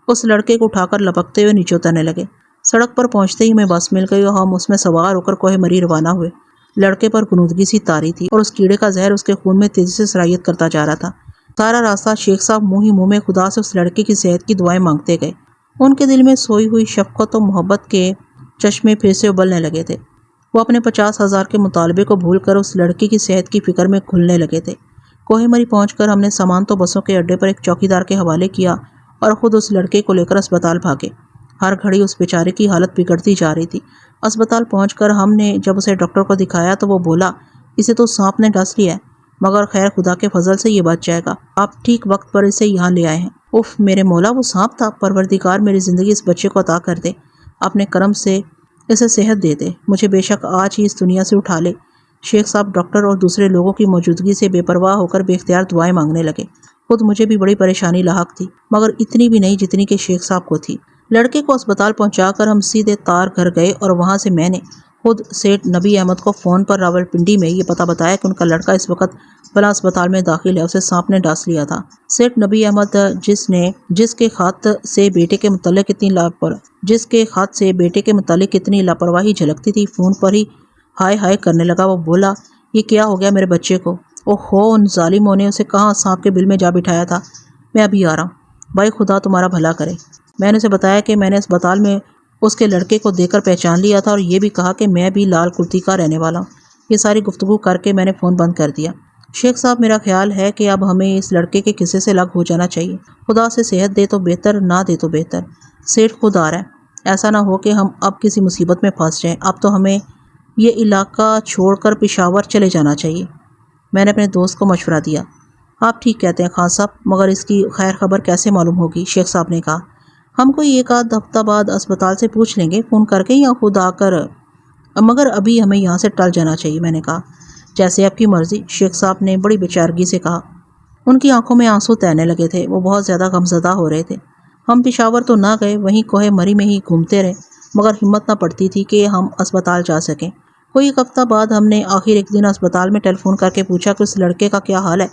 اس لڑکے کو اٹھا کر لپکتے ہوئے نیچے اترنے لگے۔ سڑک پر پہنچتے ہی ہمیں بس مل گئی اور ہم اس میں سوار ہو کر کوہ مری روانہ ہوئے۔ لڑکے پر غنودگی سی طاری تھی اور اس کیڑے کا زہر اس کے خون میں تیزی سے سرایت کرتا جا رہا تھا۔ سارا راستہ شیخ صاحب منہ ہی منہ میں خدا سے اس لڑکے کی صحت کی دعائیں مانگتے گئے۔ ان کے دل میں سوئی ہوئی شفقت و محبت کے چشمے پھر سے ابلنے لگے تھے۔ وہ اپنے 50,000 کے مطالبے کو بھول کر اس لڑکی کی صحت کی فکر میں گھلنے لگے تھے۔ کوہ مری پہنچ کر ہم نے سامان تو بسوں کے اڈے پر ایک چوکیدار کے حوالے کیا اور خود اس لڑکے کو لے کر اسپتال بھاگے۔ ہر گھڑی اس بیچارے کی حالت بگڑتی جا رہی تھی۔ اسپتال پہنچ کر ہم نے جب اسے ڈاکٹر کو دکھایا تو وہ بولا، اسے تو سانپ نے ڈس لیا ہے، مگر خیر خدا کے فضل سے یہ بچ جائے گا، آپ ٹھیک وقت پر اسے یہاں لے آئے ہیں۔ اف میرے مولا، وہ سانپ تھا! پروردگار میری زندگی اس بچے کو عطا کر دے، اپنے کرم سے اسے صحت دے دے، مجھے بے شک آج ہی اس دنیا سے اٹھا لے۔ شیخ صاحب ڈاکٹر اور دوسرے لوگوں کی موجودگی سے بے پرواہ ہو کر بے اختیار دعائیں مانگنے لگے۔ خود مجھے بھی بڑی پریشانی لاحق تھی، مگر اتنی بھی نہیں جتنی کہ شیخ صاحب کو تھی۔ لڑکے کو اسپتال پہنچا کر ہم سیدھے تار گھر گئے اور وہاں سے میں نے خود سیٹھ نبی احمد کو فون پر راولپنڈی میں یہ پتہ بتایا کہ ان کا لڑکا اس وقت فلاں اسپتال میں داخل ہے، اسے سانپ نے ڈاس لیا تھا۔ سیٹھ نبی احمد جس کے خط سے بیٹے کے متعلق اتنی لاپرواہی جھلکتی تھی، فون پر ہی ہائے ہائے کرنے لگا۔ وہ بولا، یہ کیا ہو گیا میرے بچے کو؟ اوہو، ان ظالموں نے اسے کہاں سانپ کے بل میں جا بٹھایا تھا؟ میں ابھی آ رہا ہوں۔ بھائی خدا تمہارا بھلا کرے۔ میں نے اسے بتایا کہ میں نے اسپتال میں اس کے لڑکے کو دیکھ کر پہچان لیا تھا، اور یہ بھی کہا کہ میں بھی لال کرتی کا رہنے والا ہوں۔ یہ ساری گفتگو کر کے میں نے فون بند کر دیا۔ شیخ صاحب، میرا خیال ہے کہ اب ہمیں اس لڑکے کے قصے سے الگ ہو جانا چاہیے۔ خدا سے صحت دے تو بہتر، نہ دے تو بہتر۔ سیٹھ خود آ رہا ہے، ایسا نہ ہو کہ ہم اب کسی مصیبت میں پھنس جائیں۔ اب تو ہمیں یہ علاقہ چھوڑ کر پشاور چلے جانا چاہیے۔ میں نے اپنے دوست کو مشورہ دیا۔ آپ ٹھیک کہتے ہیں خان صاحب، مگر اس کی خیر خبر کیسے معلوم ہوگی؟ شیخ صاحب نے کہا، ہم کوئی ایک آدھ ہفتہ بعد اسپتال سے پوچھ لیں گے، فون کر کے یا خود آ کر، مگر ابھی ہمیں یہاں سے ٹل جانا چاہیے۔ میں نے کہا، جیسے آپ کی مرضی، شیخ صاحب نے بڑی بیچارگی سے کہا۔ ان کی آنکھوں میں آنسو تیرنے لگے تھے، وہ بہت زیادہ غمزدہ ہو رہے تھے۔ ہم پشاور تو نہ گئے، وہیں کوہ مری میں ہی گھومتے رہے، مگر ہمت نہ پڑتی تھی کہ ہم اسپتال جا سکیں۔ کوئی ایک ہفتہ بعد ہم نے آخر ایک دن اسپتال میں ٹیلی فون کر کے پوچھا کہ اس لڑکے کا کیا حال ہے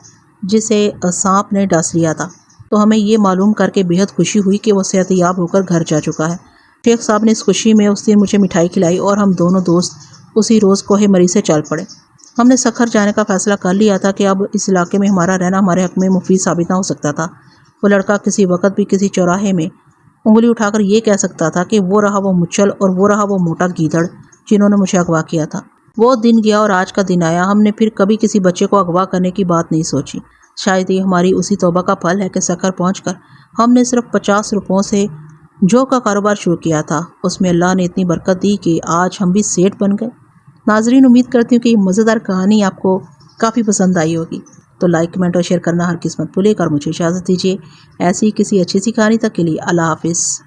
جسے سانپ نے ڈس لیا تھا، تو ہمیں یہ معلوم کر کے بہت خوشی ہوئی کہ وہ صحت یاب ہو کر گھر جا چکا ہے۔ شیخ صاحب نے اس خوشی میں اس دن مجھے مٹھائی کھلائی، اور ہم دونوں دوست اسی روز کوہ مری سے چل پڑے۔ ہم نے سکھر جانے کا فیصلہ کر لیا تھا کہ اب اس علاقے میں ہمارا رہنا ہمارے حق میں مفید ثابت نہ ہو سکتا تھا۔ وہ لڑکا کسی وقت بھی کسی چوراہے میں انگلی اٹھا کر یہ کہہ سکتا تھا کہ وہ رہا وہ مچل اور وہ رہا وہ موٹا گیدڑ جنہوں نے مجھے اغوا کیا تھا۔ وہ دن گیا اور آج کا دن آیا۔ ہم نے پھر کبھی کسی بچے کو اغوا کرنے کی بات نہیں سوچی۔ شاید یہ ہماری اسی توبہ کا پھل ہے کہ سکھر پہنچ کر ہم نے صرف 50 روپوں سے جو کا کاروبار شروع کیا تھا، اس میں اللہ نے اتنی برکت دی کہ آج ہم بھی سیٹ بن گئے۔ ناظرین، امید کرتی ہوں کہ یہ مزیدار کہانی آپ کو کافی پسند آئی ہوگی، تو لائک، کمنٹ اور شیئر کرنا ہر قسمت بھولے گا، اور مجھے اجازت دیجیے ایسی کسی اچھی سی کہانی تک کے لیے اللہ حافظ۔